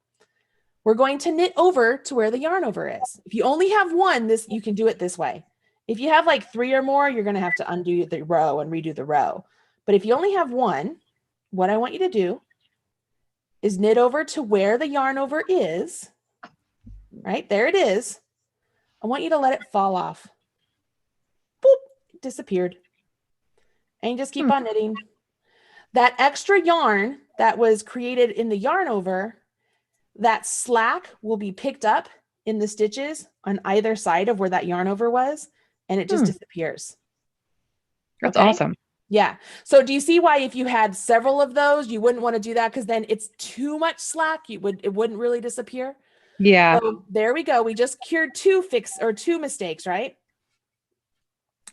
We're going to knit over to where the yarn over is. If you only have 1, you can do it this way. If you have like 3 or more, you're going to have to undo the row and redo the row. But if you only have 1, what I want you to do is knit over to where the yarn over is. Right there it is. I want you to let it fall off. Boop, it disappeared. And you just keep on knitting. That extra yarn that was created in the yarn over, that slack will be picked up in the stitches on either side of where that yarn over was, and it just disappears. That's awesome. Yeah. So do you see why if you had several of those, you wouldn't want to do that because then it's too much slack. It wouldn't really disappear. Yeah. So there we go. We just cured 2 mistakes, right?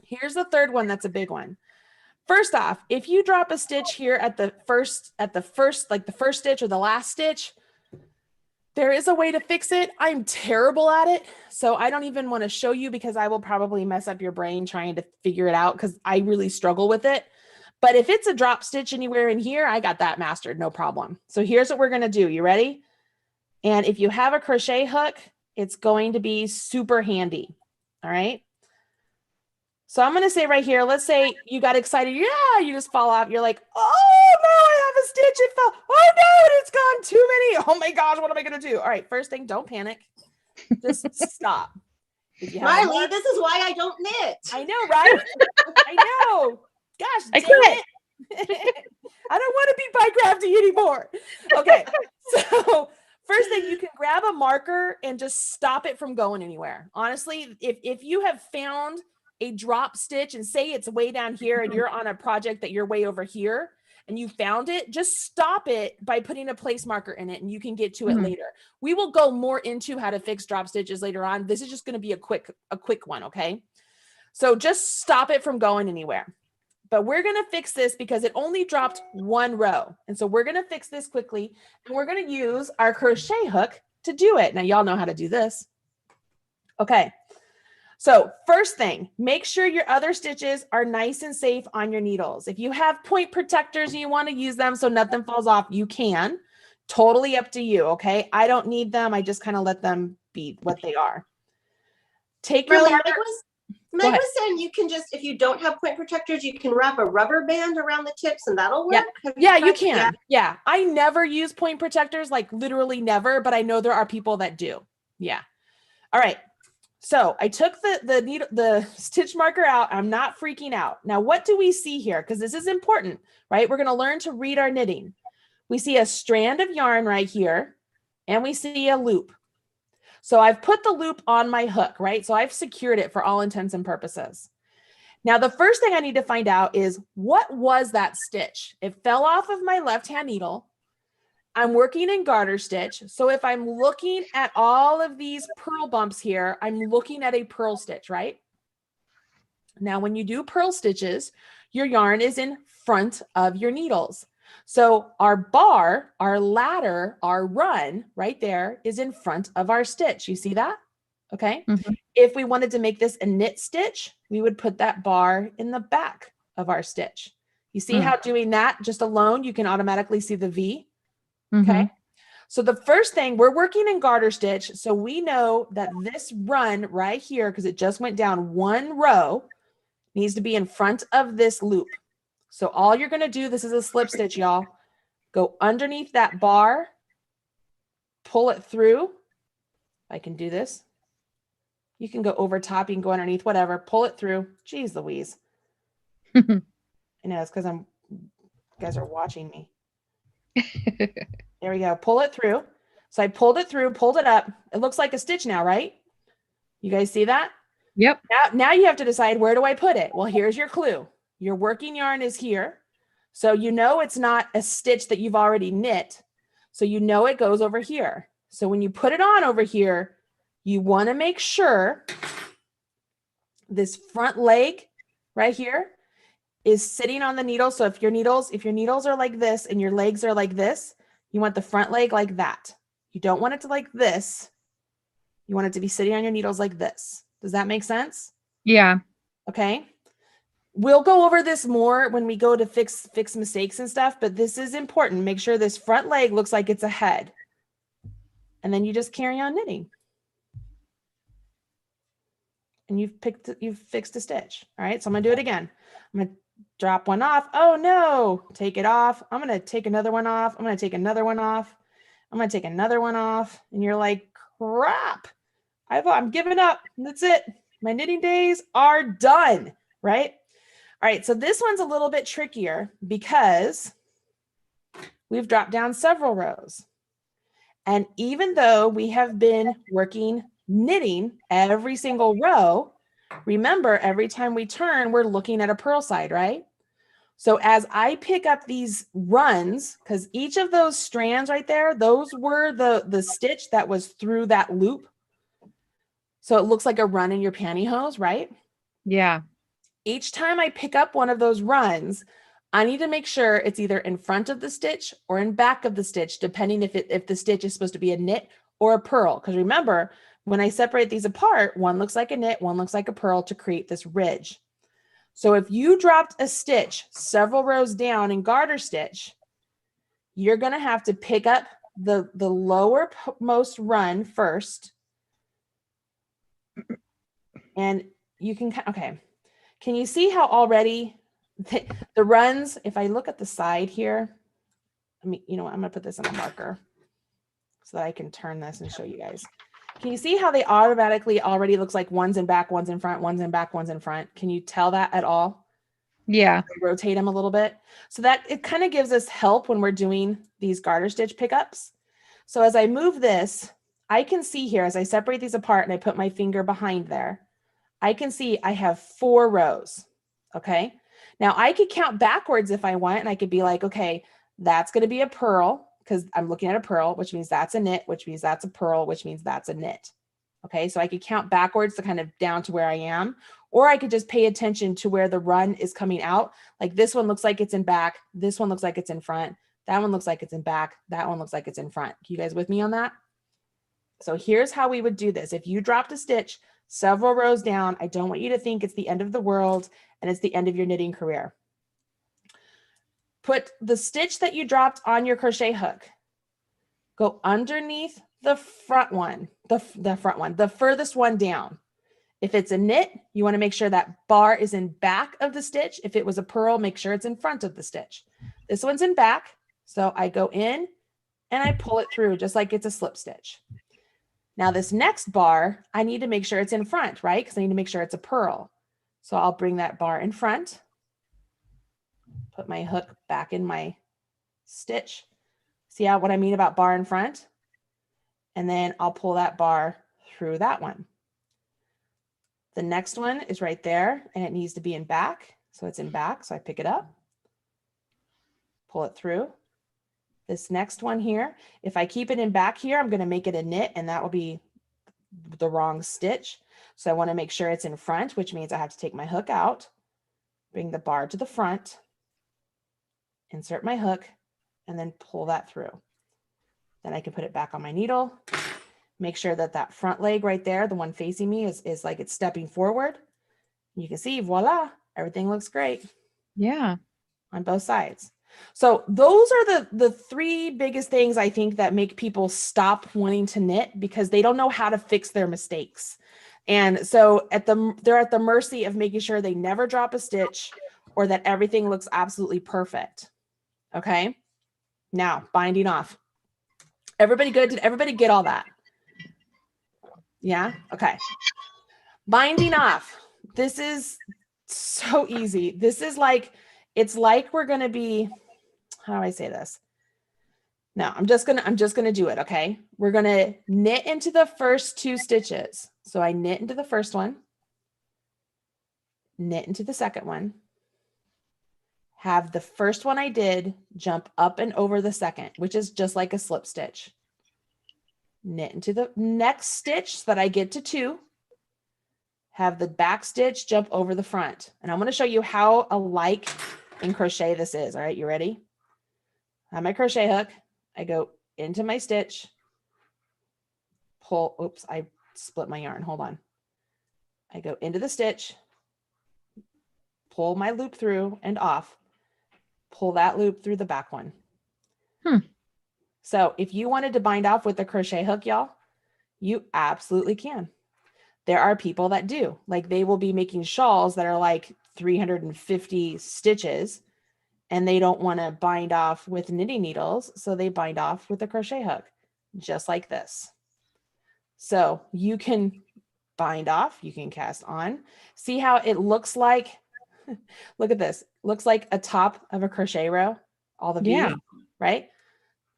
Here's the third one. That's a big one. First off, if you drop a stitch here at the first, like the first stitch or the last stitch, there is a way to fix it. I'm terrible at it. So I don't even want to show you because I will probably mess up your brain trying to figure it out because I really struggle with it. But if it's a drop stitch anywhere in here, I got that mastered, no problem. So here's what we're going to do. You ready? And if you have a crochet hook, it's going to be super handy. All right. So I'm going to say right here, let's say you got excited. Yeah, you just fall off. You're like, oh no, I have a stitch. It fell. Oh no, it's gone too many. Oh my gosh, what am I going to do? All right, first thing, don't panic. Just stop. Marley, this is why I don't knit. I know, right? I know. Gosh, I dang quit. it. I don't want to be BiCrafty anymore. Okay, so first thing, you can grab a marker and just stop it from going anywhere. Honestly, if you have found a drop stitch and say it's way down here and you're on a project that you're way over here and you found it, just stop it by putting a place marker in it and you can get to it later. We will go more into how to fix drop stitches later on. This is just going to be a quick one. Okay. So just stop it from going anywhere, but we're going to fix this because it only dropped 1 row. And so we're going to fix this quickly and we're going to use our crochet hook to do it. Now y'all know how to do this. Okay. So first thing, make sure your other stitches are nice and safe on your needles. If you have point protectors and you want to use them so nothing falls off, you can. Totally up to you, okay? I don't need them. I just kind of let them be what they are. Take your Marley, marker. Meg was saying you can just, if you don't have point protectors, you can wrap a rubber band around the tips and that'll work. Yeah, you can. Yeah, I never use point protectors, like literally never, but I know there are people that do. Yeah. All right. So I took the stitch marker out. I'm not freaking out. Now, what do we see here? Because this is important, right? We're going to learn to read our knitting. We see a strand of yarn right here, and we see a loop. So I've put the loop on my hook, right? So I've secured it for all intents and purposes. Now, the first thing I need to find out is what was that stitch? It fell off of my left-hand needle. I'm working in garter stitch. So if I'm looking at all of these purl bumps here, I'm looking at a purl stitch, right? Now, when you do purl stitches, your yarn is in front of your needles. So our bar, our ladder, our run right there is in front of our stitch. You see that? Okay. If we wanted to make this a knit stitch, we would put that bar in the back of our stitch. You see how doing that just alone, you can automatically see the V. Mm-hmm. Okay. So the first thing, we're working in garter stitch. So we know that this run right here, because it just went down one row, needs to be in front of this loop. So all you're going to do, this is a slip stitch, y'all. Go underneath that bar, pull it through. I can do this. You can go over top, you can go underneath, whatever, pull it through. Jeez Louise. I know it's because you guys are watching me. There we go. Pull it through. So I pulled it through, pulled it up. It looks like a stitch now, right? You guys see that? Yep. Now you have to decide, where do I put it? Well, here's your clue. Your working yarn is here. So you know it's not a stitch that you've already knit. So you know it goes over here. So when you put it on over here, you want to make sure this front leg right here is sitting on the needle. So if your needles are like this and your legs are like this, you want the front leg like that. You don't want it to like this. You want it to be sitting on your needles like this. Does that make sense? Yeah. Okay. We'll go over this more when we go to fix mistakes and stuff, but this is important. Make sure this front leg looks like it's ahead. And then you just carry on knitting. And you've fixed a stitch. All right. So I'm going to do it again. I'm going to drop one off. Oh no, take it off. I'm going to take another one off. I'm going to take another one off. I'm going to take another one off. And you're like, crap, I'm giving up. That's it. My knitting days are done. Right. All right. So this one's a little bit trickier because we've dropped down several rows. And even though we have been knitting every single row, remember, every time we turn, we're looking at a purl side, right? So as I pick up these runs, because each of those strands right there, those were the stitch that was through that loop. So it looks like a run in your pantyhose, right? Yeah. Each time I pick up one of those runs, I need to make sure it's either in front of the stitch or in back of the stitch, depending if the stitch is supposed to be a knit or a purl. Because remember, when I separate these apart, one looks like a knit, one looks like a purl to create this ridge. So if you dropped a stitch several rows down in garter stitch, you're going to have to pick up the lowermost run first. And you can, okay. Can you see how already the runs, if I look at the side here, I mean, you know what, I'm going to put this on a marker so that I can turn this and show you guys. Can you see how they automatically already looks like one's in back, one's in front, one's in back, one's in front? Can you tell that at all? Yeah. Rotate them a little bit. So that it kind of gives us help when we're doing these garter stitch pickups. So as I move this, I can see here, as I separate these apart and I put my finger behind there, I can see I have 4 rows. Okay. Now I could count backwards if I want, and I could be like, okay, that's going to be a purl, because I'm looking at a purl, which means that's a knit, which means that's a purl, which means that's a knit. Okay, so I could count backwards to kind of down to where I am, or I could just pay attention to where the run is coming out. Like this one looks like it's in back. This one looks like it's in front. That one looks like it's in back. That one looks like it's in front. You guys with me on that? So here's how we would do this. If you dropped a stitch several rows down, I don't want you to think it's the end of the world and it's the end of your knitting career. Put the stitch that you dropped on your crochet hook. Go underneath the front one, the furthest one down. If it's a knit, you want to make sure that bar is in back of the stitch. If it was a purl, make sure it's in front of the stitch. This one's in back. So I go in and I pull it through just like it's a slip stitch. Now this next bar, I need to make sure it's in front, right? Because I need to make sure it's a purl. So I'll bring that bar in front. Put my hook back in my stitch. See what I mean about bar in front? And then I'll pull that bar through that one. The next one is right there and it needs to be in back. So it's in back. So I pick it up, pull it through. This next one here, if I keep it in back here, I'm going to make it a knit and that will be the wrong stitch. So I want to make sure it's in front, which means I have to take my hook out, bring the bar to the front, insert my hook, and then pull that through. Then I can put it back on my needle. Make sure that that front leg right there, the one facing me, is like it's stepping forward. You can see, voila, everything looks great. Yeah. on both sides. So those are the three biggest things I think that make people stop wanting to knit, because they don't know how to fix their mistakes. And so they're at the mercy of making sure they never drop a stitch or that everything looks absolutely perfect. Okay. Now binding off. Everybody good? Did everybody get all that? Yeah. Okay. Binding off. This is so easy. This is like, it's like we're going to be, how do I say this? No, I'm just going to do it. Okay. We're going to knit into the first 2 stitches. So I knit into the first one, knit into the second one, have the first one I did jump up and over the second, which is just like a slip stitch. Knit into the next stitch so that I get to 2, have the back stitch jump over the front. And I'm going to show you how alike in crochet this is. All right, you ready? I have my crochet hook. I go into my stitch, pull, oops, I split my yarn. Hold on. I go into the stitch, pull my loop through and off, pull that loop through the back one. So if you wanted to bind off with the crochet hook, y'all, you absolutely can. There are people that do, like they will be making shawls that are like 350 stitches and they don't want to bind off with knitting needles. So they bind off with a crochet hook, just like this. So you can bind off, you can cast on. See how it looks like, look at this, looks like a top of a crochet row, all the beads, right?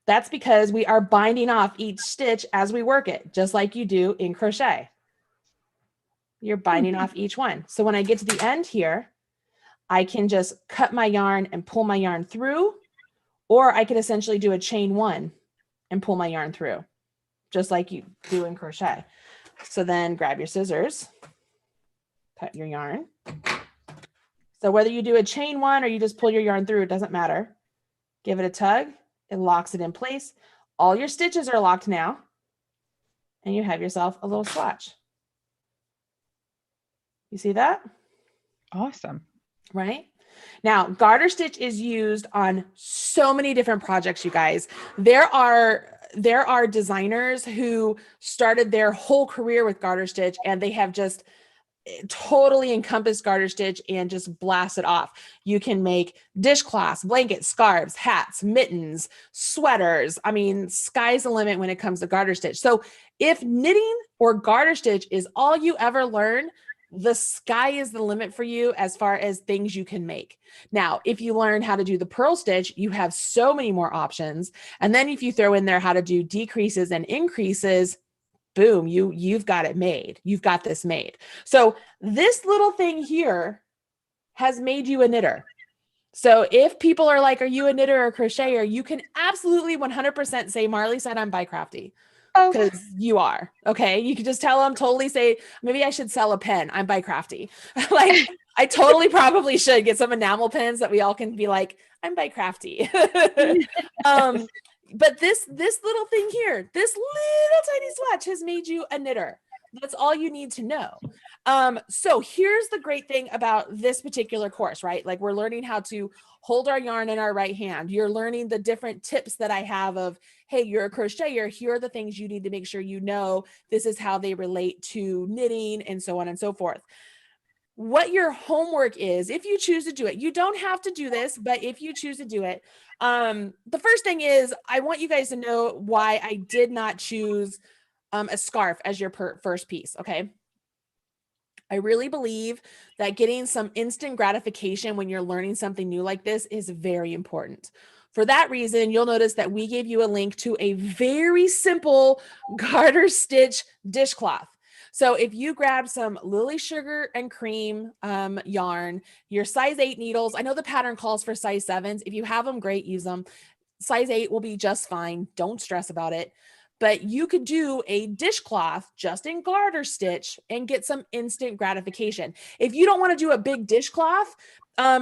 That's because we are binding off each stitch as we work it, just like you do in crochet. You're binding off each one. So when I get to the end here, I can just cut my yarn and pull my yarn through, or I can essentially do a chain 1 and pull my yarn through, just like you do in crochet. So then grab your scissors, cut your yarn. So whether you do a chain 1 or you just pull your yarn through, it doesn't matter. Give it a tug. It locks it in place. All your stitches are locked now. And you have yourself a little swatch. You see that? Awesome. Right? Now, garter stitch is used on so many different projects, you guys. There are designers who started their whole career with garter stitch, and they have just totally encompassed garter stitch and just blast it off. You can make dishcloths, blankets, scarves, hats, mittens, sweaters. I mean, sky's the limit when it comes to garter stitch. So if knitting or garter stitch is all you ever learn, the sky is the limit for you as far as things you can make. Now, if you learn how to do the purl stitch, you have so many more options. And then if you throw in there how to do decreases and increases, boom, you've got it made. You've got this made. So this little thing here has made you a knitter. So if people are like, are you a knitter or a crocheter? You can absolutely 100% say, Marley said I'm BiCrafty. Because you are. Okay. You can just tell them, totally say, maybe I should sell a pen. I'm BiCrafty. Like I totally probably should get some enamel pens that we all can be like, I'm BiCrafty. But this little thing here, this little tiny swatch has made you a knitter. That's all you need to know. So here's the great thing about this particular course, right? Like we're learning how to hold our yarn in our right hand. You're learning the different tips that I have of, hey, you're a crocheter. Here are the things you need to make sure you know. This is how they relate to knitting and so on and so forth. What your homework is, if you choose to do it, you don't have to do this, but if you choose to do it, the first thing is I want you guys to know why I did not choose a scarf as your first piece. Okay. I really believe that getting some instant gratification when you're learning something new like this is very important. For that reason, you'll notice that we gave you a link to a very simple garter stitch dishcloth. So if you grab some Lily Sugar and Cream yarn, your size 8 needles, I know the pattern calls for size 7s. If you have them, great, use them. Size 8 will be just fine. Don't stress about it. But you could do a dishcloth just in garter stitch and get some instant gratification. If you don't want to do a big dishcloth,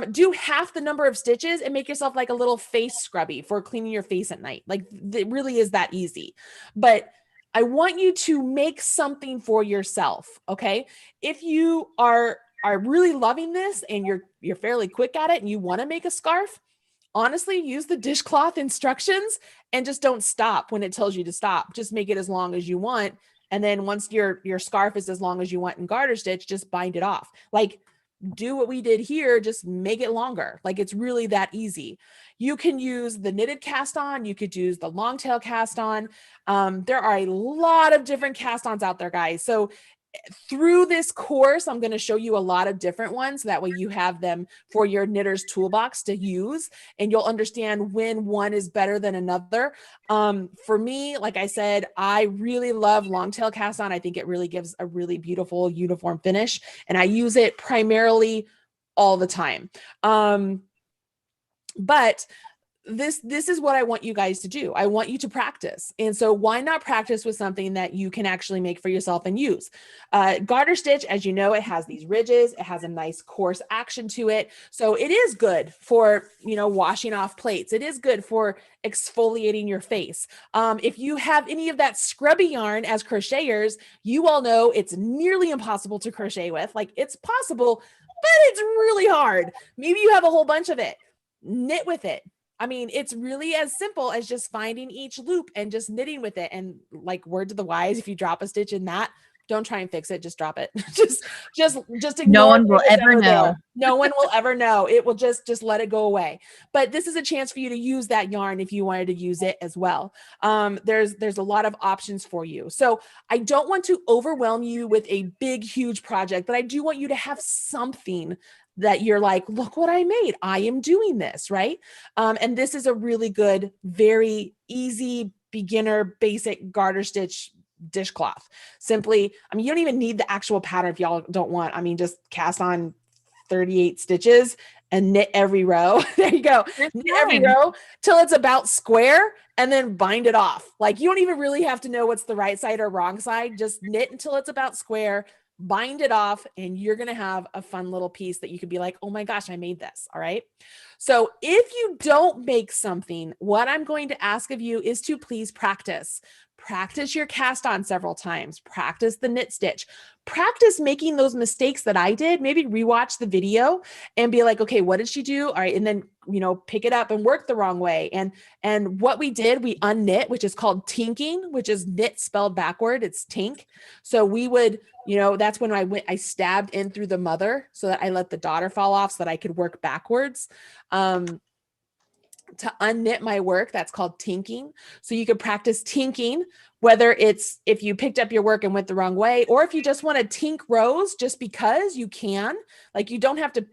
do half the number of stitches and make yourself like a little face scrubby for cleaning your face at night. Like it really is that easy. But I want you to make something for yourself. Okay. If you are really loving this and you're fairly quick at it and you want to make a scarf, honestly, use the dishcloth instructions and just don't stop when it tells you to stop. Just make it as long as you want. And then once your scarf is as long as you want in garter stitch, just bind it off. Like, do what we did here, just make it longer. Like, it's really that easy. You can use the knitted cast on, you could use the long tail cast on. There are a lot of different cast ons out there, guys. So through this course, I'm going to show you a lot of different ones. That way you have them for your knitter's toolbox to use, and you'll understand when one is better than another. For me, like I said, I really love long tail cast on. I think it really gives a really beautiful uniform finish, and I use it primarily all the time. But this is what I want you guys to do. I want you to practice. And so why not practice with something that you can actually make for yourself and use? Garter stitch, as you know, it has these ridges. It has a nice coarse action to it. So it is good for, washing off plates. It is good for exfoliating your face. If you have any of that scrubby yarn as crocheters, you all know it's nearly impossible to crochet with. Like, it's possible, but it's really hard. Maybe you have a whole bunch of it. Knit with it. I mean, it's really as simple as just finding each loop and just knitting with it. And like, word to the wise, if you drop a stitch in that, don't try and fix it. Just drop it. just ignore. No one will ever know. No one will ever know. It will just let it go away. But this is a chance for you to use that yarn if you wanted to use it as well. There's a lot of options for you. So I don't want to overwhelm you with a big, huge project, but I do want you to have something that you're like, look what I made. I am doing this, right? And this is a really good, very easy, beginner, basic garter stitch dishcloth. Simply, I mean, you don't even need the actual pattern if y'all don't want. I mean, just cast on 38 stitches and knit every row. There you go. Knit every row till it's about square, and then bind it off. Like, you don't even really have to know what's the right side or wrong side. Just knit until it's about square, bind it off, and you're going to have a fun little piece that you could be like, oh my gosh, I made this. All right. So if you don't make something, what I'm going to ask of you is to please practice. Practice your cast on several times. Practice the knit stitch. Practice making those mistakes that I did. Maybe rewatch the video and be like, okay, what did she do? All right. And then, pick it up and work the wrong way. And what we did, we unknit, which is called tinking, which is knit spelled backward. It's tink. So we would, that's when I stabbed in through the mother so that I let the daughter fall off so that I could work backwards. To unknit my work, that's called tinking. So you could practice tinking, whether it's if you picked up your work and went the wrong way, or if you just want to tink rows just because you can. Like, you don't have to,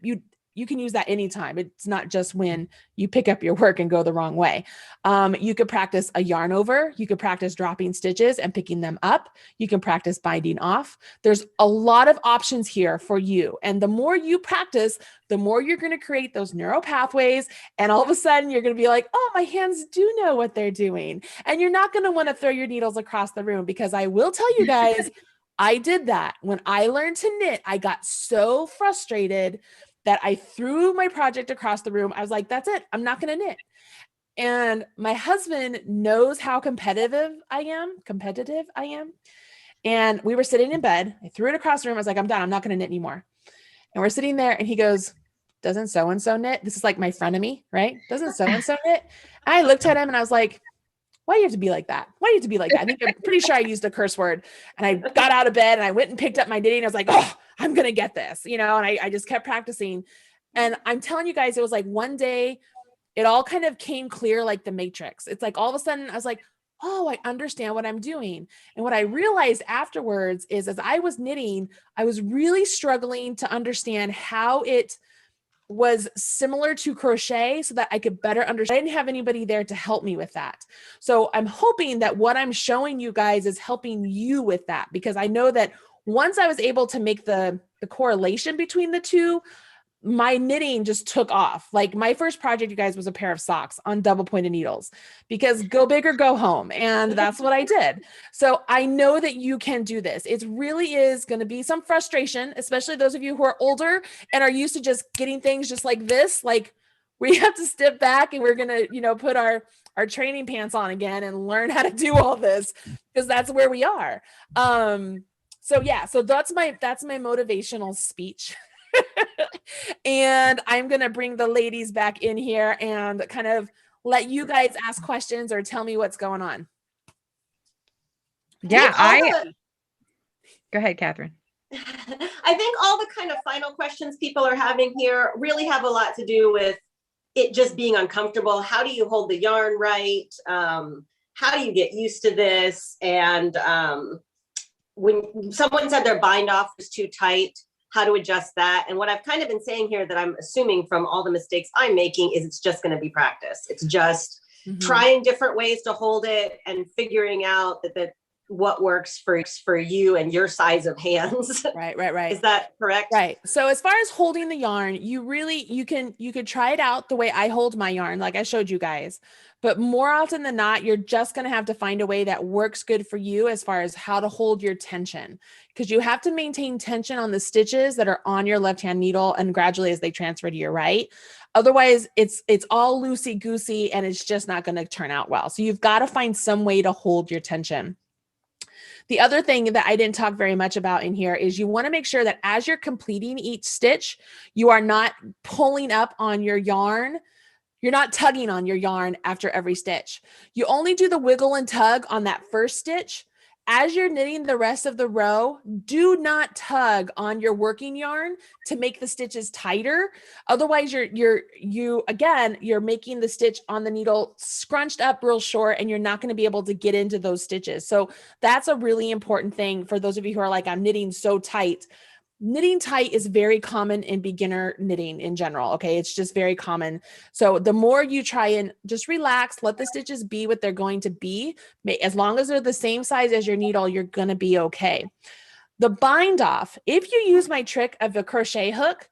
you can use that anytime. It's not just when you pick up your work and go the wrong way. You could practice a yarn over. You could practice dropping stitches and picking them up. You can practice binding off. There's a lot of options here for you. And the more you practice, the more you're going to create those neural pathways. And all of a sudden you're going to be like, oh, my hands do know what they're doing. And you're not going to want to throw your needles across the room, because I will tell you guys, I did that. When I learned to knit, I got so frustrated that I threw my project across the room. I was like, that's it. I'm not going to knit. And my husband knows how competitive I am. And we were sitting in bed. I threw it across the room. I was like, I'm done. I'm not going to knit anymore. And we're sitting there and he goes, doesn't so-and-so knit? This is like my frenemy, right? Doesn't so-and-so knit? And I looked at him and I was like, why do you have to be like that? Why do you have to be like that? I think I'm pretty sure I used a curse word. And I got out of bed and I went and picked up my knitting. I was like, oh, I'm going to get this, and I just kept practicing. And I'm telling you guys, it was like one day it all kind of came clear, like the Matrix. It's like all of a sudden I was like, oh, I understand what I'm doing. And what I realized afterwards is, as I was knitting, I was really struggling to understand how it was similar to crochet so that I could better understand. I didn't have anybody there to help me with that. So I'm hoping that what I'm showing you guys is helping you with that, because I know that once I was able to make the correlation between the two, my knitting just took off. Like, my first project, you guys, was a pair of socks on double pointed needles, because go big or go home. And that's what I did. So I know that you can do this. It really is going to be some frustration, especially those of you who are older and are used to just getting things just like this. Like, we have to step back and we're going to, put our training pants on again and learn how to do all this, because that's where we are. So yeah, so that's my motivational speech. And I'm going to bring the ladies back in here and kind of let you guys ask questions or tell me what's going on. Yeah, go ahead, Catherine. I think all the kind of final questions people are having here really have a lot to do with it just being uncomfortable. How do you hold the yarn right? How do you get used to this? And when someone said their bind off was too tight, how to adjust that. And what I've kind of been saying here that I'm assuming from all the mistakes I'm making is it's just going to be practice. It's just trying different ways to hold it and figuring out that what works for you and your size of hands. Right. Is that correct? Right. So as far as holding the yarn, you could try it out the way I hold my yarn, like I showed you guys, but more often than not, you're just going to have to find a way that works good for you as far as how to hold your tension, because you have to maintain tension on the stitches that are on your left-hand needle and gradually as they transfer to your right. Otherwise it's all loosey goosey and it's just not going to turn out well. So you've got to find some way to hold your tension. The other thing that I didn't talk very much about in here is you want to make sure that as you're completing each stitch, you are not pulling up on your yarn. You're not tugging on your yarn after every stitch. You only do the wiggle and tug on that first stitch. As you're knitting the rest of the row, do not tug on your working yarn to make the stitches tighter. Otherwise, you're making the stitch on the needle scrunched up real short, and you're not going to be able to get into those stitches. So that's a really important thing for those of you who are like, I'm knitting so tight. Knitting tight is very common in beginner knitting in general. Okay. It's just very common. So the more you try and just relax, let the stitches be what they're going to be. As long as they're the same size as your needle, you're going to be okay. The bind off, if you use my trick of a crochet hook,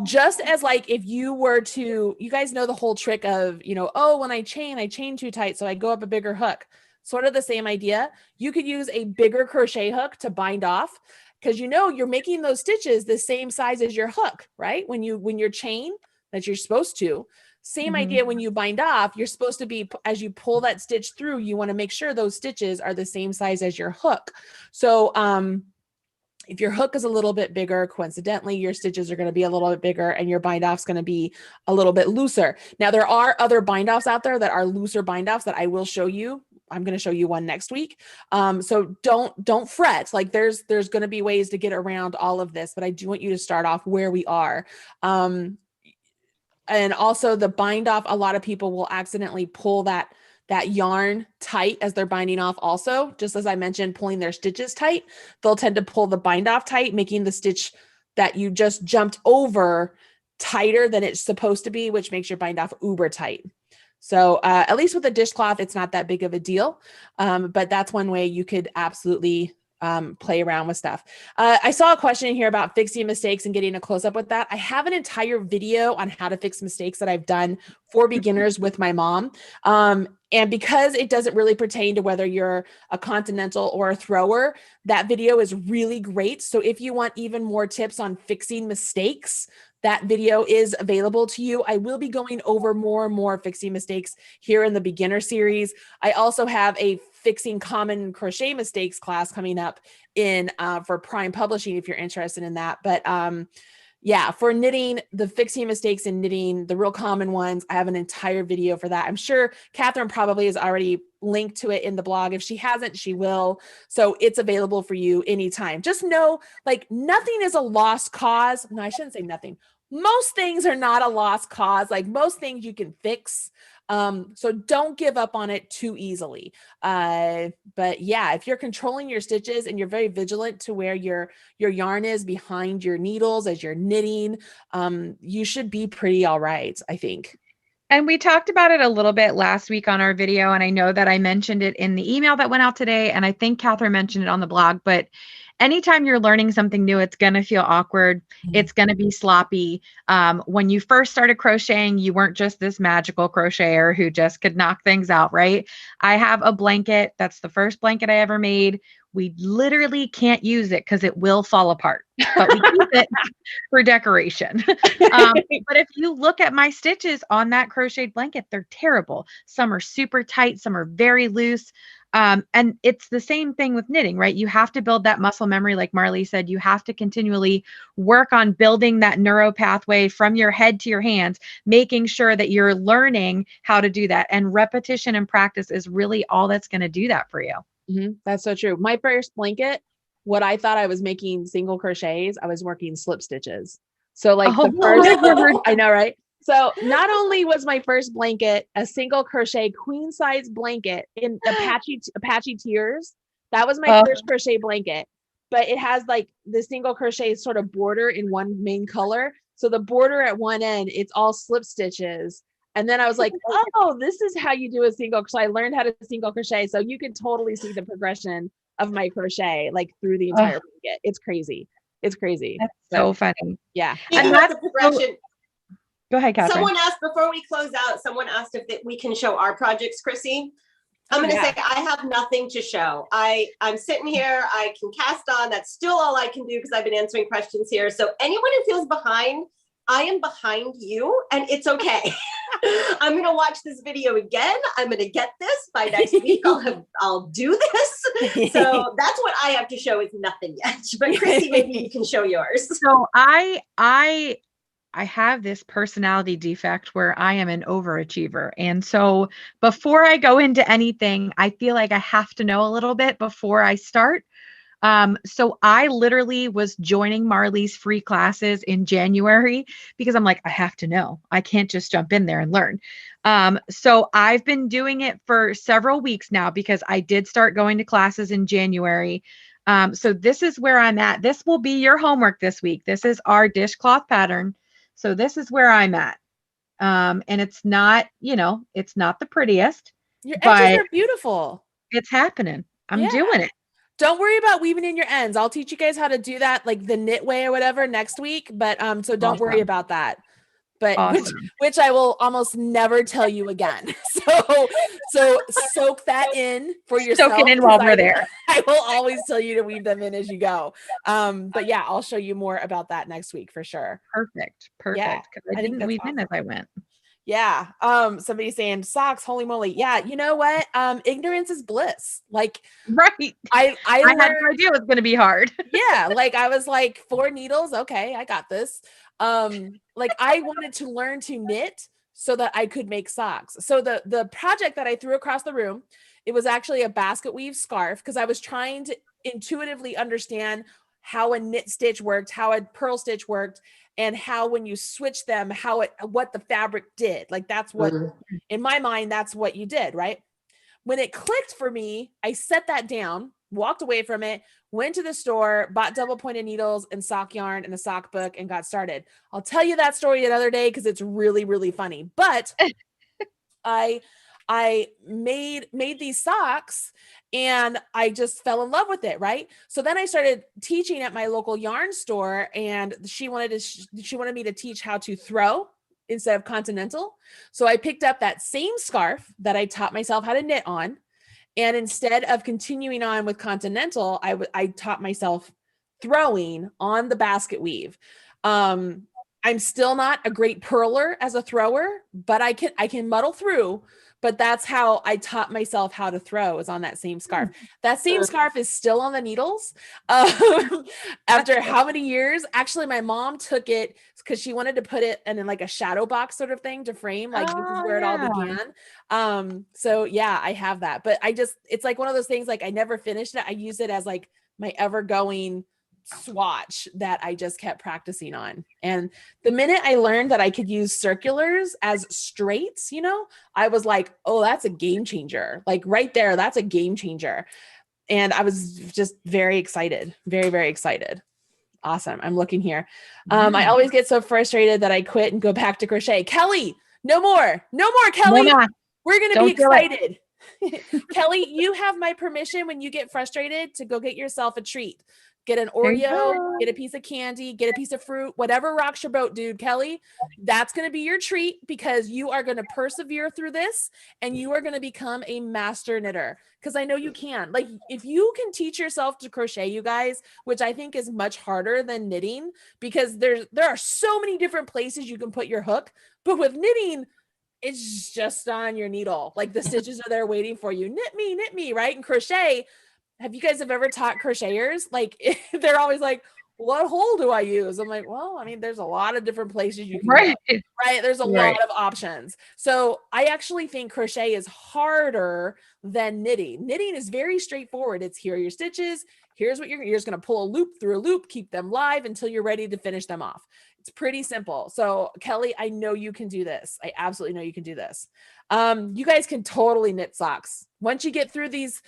just as like if you were to, you guys know the whole trick of, oh, when I chain too tight, so I go up a bigger hook. Sort of the same idea. You could use a bigger crochet hook to bind off, because you're making those stitches the same size as your hook, right? When you're chain that you're supposed to. Same idea when you bind off, you're supposed to be, as you pull that stitch through, you want to make sure those stitches are the same size as your hook. So if your hook is a little bit bigger, coincidentally, your stitches are going to be a little bit bigger and your bind off's going to be a little bit looser. Now, there are other bind offs out there that are looser bind offs that I will show you. I'm going to show you one next week. So don't fret. Like there's going to be ways to get around all of this, but I do want you to start off where we are. And also the bind off, a lot of people will accidentally pull that yarn tight as they're binding off also. Just as I mentioned, pulling their stitches tight, they'll tend to pull the bind off tight, making the stitch that you just jumped over tighter than it's supposed to be, which makes your bind off uber tight. So at least with a dishcloth, it's not that big of a deal. But that's one way you could absolutely play around with stuff. I saw a question in here about fixing mistakes and getting a close up with that. I have an entire video on how to fix mistakes that I've done for beginners with my mom. And because it doesn't really pertain to whether you're a continental or a thrower, that video is really great. So if you want even more tips on fixing mistakes, that video is available to you. I will be going over more and more fixing mistakes here in the beginner series. I also have a fixing common crochet mistakes class coming up for Prime Publishing if you're interested in that. But yeah, for knitting, the fixing mistakes in knitting, the real common ones, I have an entire video for that. I'm sure Catherine probably has already linked to it in the blog. If she hasn't, she will. So it's available for you anytime. Just know, like, nothing is a lost cause. No, I shouldn't say nothing. Most things are not a lost cause. Like most things you can fix. So don't give up on it too easily. But yeah, if you're controlling your stitches and you're very vigilant to where your yarn is behind your needles as you're knitting, you should be pretty all right, I think. And we talked about it a little bit last week on our video, and I know that I mentioned it in the email that went out today, and I think Catherine mentioned it on the blog, but anytime you're learning something new, it's going to feel awkward. It's going to be sloppy. When you first started crocheting, you weren't just this magical crocheter who just could knock things out, right? I have a blanket. That's the first blanket I ever made. We literally can't use it because it will fall apart, but we keep it for decoration. But if you look at my stitches on that crocheted blanket, they're terrible. Some are super tight, some are very loose. And it's the same thing with knitting, right? You have to build that muscle memory. Like Marley said, you have to continually work on building that neuro pathway from your head to your hands, making sure that you're learning how to do that. And repetition and practice is really all that's going to do that for you. That's so true. My first blanket, what I thought I was making single crochets, I was working slip stitches. So like the first, I know, right? So not only was my first blanket a single crochet queen size blanket in Apache Tears, that was my first crochet blanket, but it has like the single crochet sort of border in one main color. So the border at one end, it's all slip stitches. And then I was like, oh, this is how you do a single. So I learned how to single crochet. So you can totally see the progression of my crochet like through the entire blanket. It's crazy. It's crazy. That's so funny. Yeah. And that's the progression. Go ahead, Catherine. Someone asked before we close out, someone asked if we can show our projects, Chrissy. I'm going to say I have nothing to show. I'm sitting here. I can cast on. That's still all I can do because I've been answering questions here. So anyone who feels behind, I am behind you and it's okay. I'm going to watch this video again. I'm going to get this by next week. I'll do this. So that's what I have to show is nothing yet. But Chrissy, maybe you can show yours. So I have this personality defect where I am an overachiever. And so before I go into anything, I feel like I have to know a little bit before I start. So I literally was joining Marley's free classes in January because I'm like, I have to know. I can't just jump in there and learn. So I've been doing it for several weeks now because I did start going to classes in January. So this is where I'm at. This will be your homework this week. This is our dishcloth pattern. So this is where I'm at. And it's not, it's not the prettiest. Your edges are beautiful. It's happening. I'm doing it. Don't worry about weaving in your ends. I'll teach you guys how to do that, like the knit way or whatever next week. But so don't worry about that. But which I will almost never tell you again. So soak that in for yourself. Soak it in while we're there. I will always tell you to weave them in as you go. But yeah, I'll show you more about that next week for sure. Perfect. Yeah, I didn't weave in as I went. Yeah. Somebody's saying socks, holy moly. Yeah. You know what? Ignorance is bliss. Like, right. I had no idea it was going to be hard. Yeah. Like I was like 4 needles. Okay. I got this. Like I wanted to learn to knit so that I could make socks. So the project that I threw across the room, it was actually a basket weave scarf because I was trying to intuitively understand how a knit stitch worked, how a purl stitch worked, and how when you switch them, what the fabric did. Like that's what, in my mind, that's what you did, right? When it clicked for me, I set that down, walked away from it, went to the store, bought double pointed needles and sock yarn and a sock book and got started. I'll tell you that story another day because it's really, really funny. But I made these socks and I just fell in love with it. Right. So then I started teaching at my local yarn store and she wanted me to teach how to throw instead of continental. So I picked up that same scarf that I taught myself how to knit on. And instead of continuing on with continental, I taught myself throwing on the basket weave. I'm still not a great purler as a thrower, but I can muddle through. But that's how I taught myself how to throw, is on that same scarf. That same scarf is still on the needles. After how many years? Actually, my mom took it because she wanted to put it in like a shadow box sort of thing to frame. Like this is where it all began. So yeah, I have that. But it's like one of those things, like I never finished it. I use it as like my ever going swatch that I just kept practicing on. And the minute I learned that I could use circulars as straights, I was like, oh, that's a game changer. Like right there, that's a game changer. And I was just very excited, very, very excited. Awesome. I'm looking here. I always get so frustrated that I quit and go back to crochet. Kelly, no more, Kelly. No, we're going to be excited. Kelly, you have my permission when you get frustrated to go get yourself a treat. Get an There you Oreo, go. get a piece of candy, get a piece of fruit, whatever rocks your boat, dude. Kelly, that's going to be your treat because you are going to persevere through this and you are going to become a master knitter because I know you can. Like if you can teach yourself to crochet, you guys, which I think is much harder than knitting because there are so many different places you can put your hook, but with knitting, it's just on your needle. Like the stitches are there waiting for you. Knit me, right? And crochet, have you guys ever taught crocheters? Like they're always like, what hole do I use? I'm like, well, I mean, there's a lot of different places you can go, right? There's a lot of options. So I actually think crochet is harder than knitting. Knitting is very straightforward. It's here are your stitches. Here's what you're just going to pull a loop through a loop, keep them live until you're ready to finish them off. It's pretty simple. So Kelly, I know you can do this. I absolutely know you can do this. You guys can totally knit socks. Once you get through this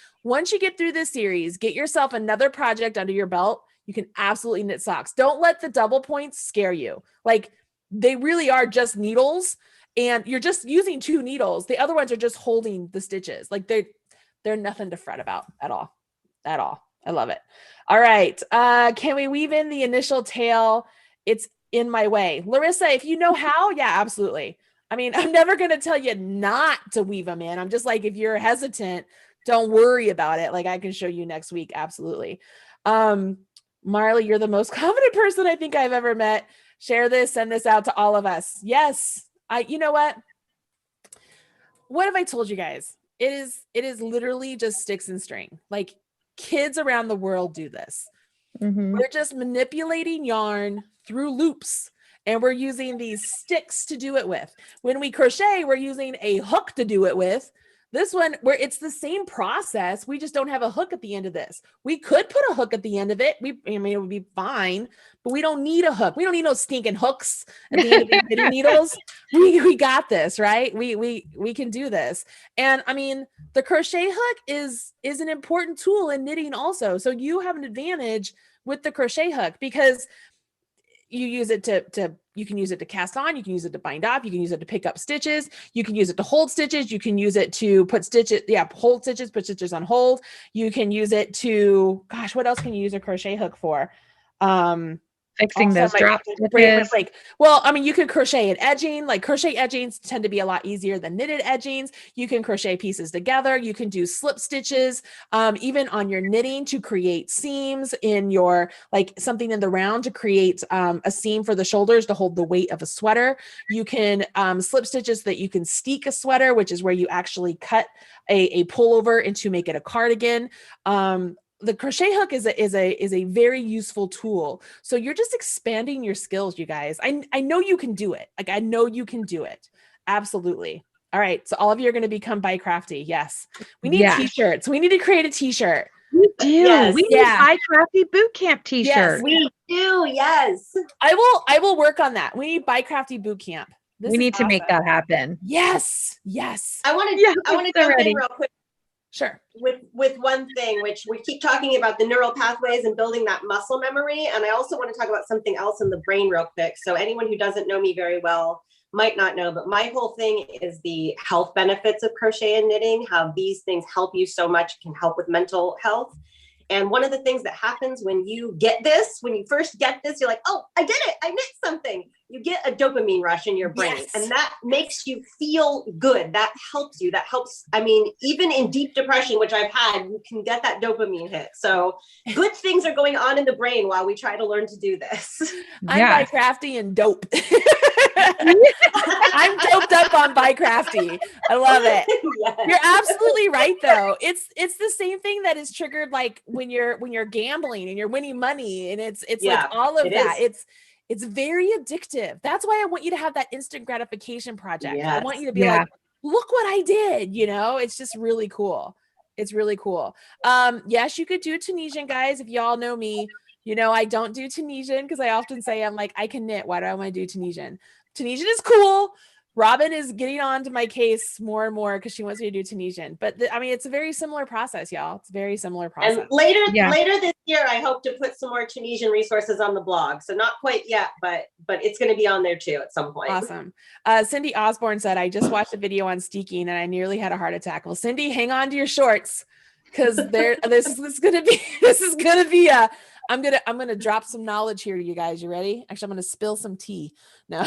series, get yourself another project under your belt. You can absolutely knit socks. Don't let the double points scare you. Like they really are just needles and you're just using 2 needles. The other ones are just holding the stitches. Like they're nothing to fret about at all. I love it. All right. Can we weave in the initial tail? It's in my way. Larissa, if you know how, yeah, absolutely. I mean, I'm never going to tell you not to weave them in. I'm just like, if you're hesitant, don't worry about it. Like I can show you next week. Absolutely. Marley, you're the most confident person I think I've ever met. Share this, send this out to all of us. Yes. You know what have I told you guys? It is literally just sticks and string. Like kids around the world do this. We're just manipulating yarn through loops and we're using these sticks to do it with. When we crochet, we're using a hook to do it with. This one, where it's the same process, we just don't have a hook at the end of this. We could put a hook at the end of it. I mean, it would be fine, but we don't need a hook. We don't need no stinking hooks at the end of these knitting needles. We got this, right? We can do this. And I mean, the crochet hook is an important tool in knitting also. So you have an advantage with the crochet hook because you use it you can use it to cast on, you can use it to bind off, you can use it to pick up stitches, you can use it to hold stitches, you can use it to put stitches, hold stitches, put stitches on hold. You can use it to, gosh, what else can you use a crochet hook for? Fixing those drop stitches. Well, I mean, you can crochet an edging, like crochet edgings tend to be a lot easier than knitted edgings. You can crochet pieces together. You can do slip stitches, even on your knitting to create seams in your, like something in the round to create a seam for the shoulders to hold the weight of a sweater. You can slip stitches so that you can steek a sweater, which is where you actually cut a pullover into make it a cardigan. The crochet hook is a very useful tool. So you're just expanding your skills, you guys. I know you can do it. Like I know you can do it. Absolutely. All right. So all of you are going to become BiCrafty. Yes. We need t-shirts. We need to create a t-shirt. We do. Yes. We need BiCrafty Bootcamp t-shirt. Yes, we do. Yes. I will work on that. We need BiCrafty Bootcamp. We need to make that happen. Yes. I want to jump in real quick. Sure. With one thing, which we keep talking about the neural pathways and building that muscle memory. And I also want to talk about something else in the brain real quick. So anyone who doesn't know me very well might not know, but my whole thing is the health benefits of crochet and knitting, how these things help you so much, can help with mental health. And one of the things that happens when you get this, when you first get this, you're like, oh, I did it. I knit something. You get a dopamine rush in your brain. Yes. And that makes you feel good. That helps you. That helps. I mean, even in deep depression, which I've had, you can get that dopamine hit. So good things are going on in the brain while we try to learn to do this. I'm BiCrafty and dope. I'm doped up on BiCrafty. I love it. Yes. You're absolutely right though. It's the same thing that is triggered like when you're gambling and you're winning money and it's like all of that. It's very addictive. That's why I want you to have that instant gratification project. Yes. I want you to be like, look what I did, you know? It's just really cool. It's really cool. Yes, you could do Tunisian, guys. If y'all know me, you know I don't do Tunisian because I often say I'm like, I can knit. Why do I want to do Tunisian? Tunisian is cool. Robin is getting on to my case more and more because she wants me to do Tunisian. But I mean, it's a very similar process, y'all. It's a very similar process. And later this year, I hope to put some more Tunisian resources on the blog. So not quite yet, but it's going to be on there too at some point. Awesome. Cindy Osborne said, I just watched a video on steeking and I nearly had a heart attack. Well, Cindy, hang on to your shorts because this is going to be a I'm gonna drop some knowledge here, you guys. You ready? Actually, I'm gonna spill some tea. No.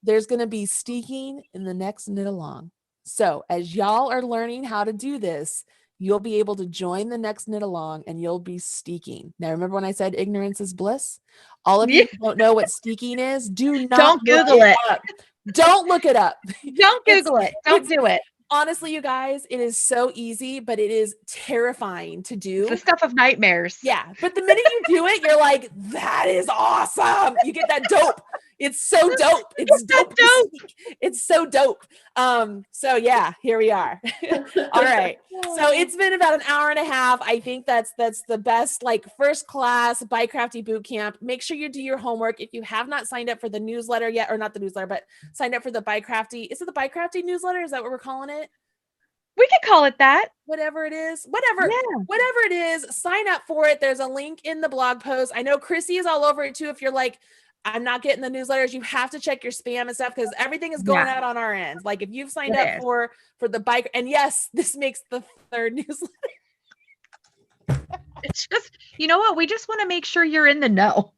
There's gonna be steeking in the next knit along. So as y'all are learning how to do this, you'll be able to join the next knit along and you'll be steeking. Now, remember when I said ignorance is bliss? All of you who don't know what steeking is, do not Don't Google it. up. Don't look it up. Don't Google it. Don't do it. Honestly, you guys, it is so easy, but it is terrifying to do. It's the stuff of nightmares. Yeah. But the minute you do it, you're like, that is awesome. You get that dope. It's so dope. It's dope. It's so dope. So yeah, here we are. All right. So it's been about an hour and a half. I think that's the best, like, first class BiCrafty Bootcamp. Make sure you do your homework. If you have not signed up for the newsletter yet, or not the newsletter, but signed up for the BiCrafty. Is it the BiCrafty newsletter? Is that what we're calling it? We could call it that. Whatever it is, whatever it is, sign up for it. There's a link in the blog post. I know Chrissy is all over it too. If you're like, I'm not getting the newsletters, you have to check your spam and stuff because everything is going out on our end. Like if you've signed up for the bike, and yes, this makes the third newsletter. It's just, you know what? We just want to make sure you're in the know.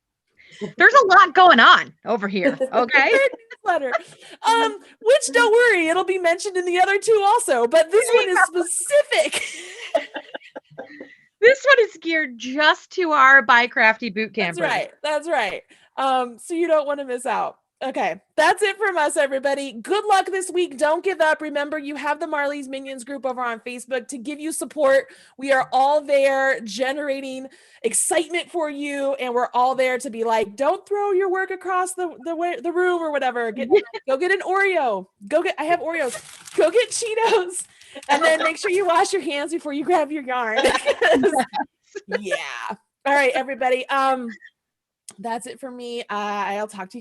There's a lot going on over here. Okay. Newsletter. Which don't worry, it'll be mentioned in the other two also, but this one is specific. This one is geared just to our BiCrafty Bootcamp. That's right. So you don't want to miss out. Okay, that's it from us, everybody. Good luck this week. Don't give up. Remember, you have the Marley's Minions group over on Facebook to give you support. We are all there generating excitement for you, and we're all there to be like, don't throw your work across the room or whatever. Go get an Oreo. I have Oreos. Go get Cheetos. And then make sure you wash your hands before you grab your yarn. Yeah. All right, everybody. That's it for me. I'll talk to you guys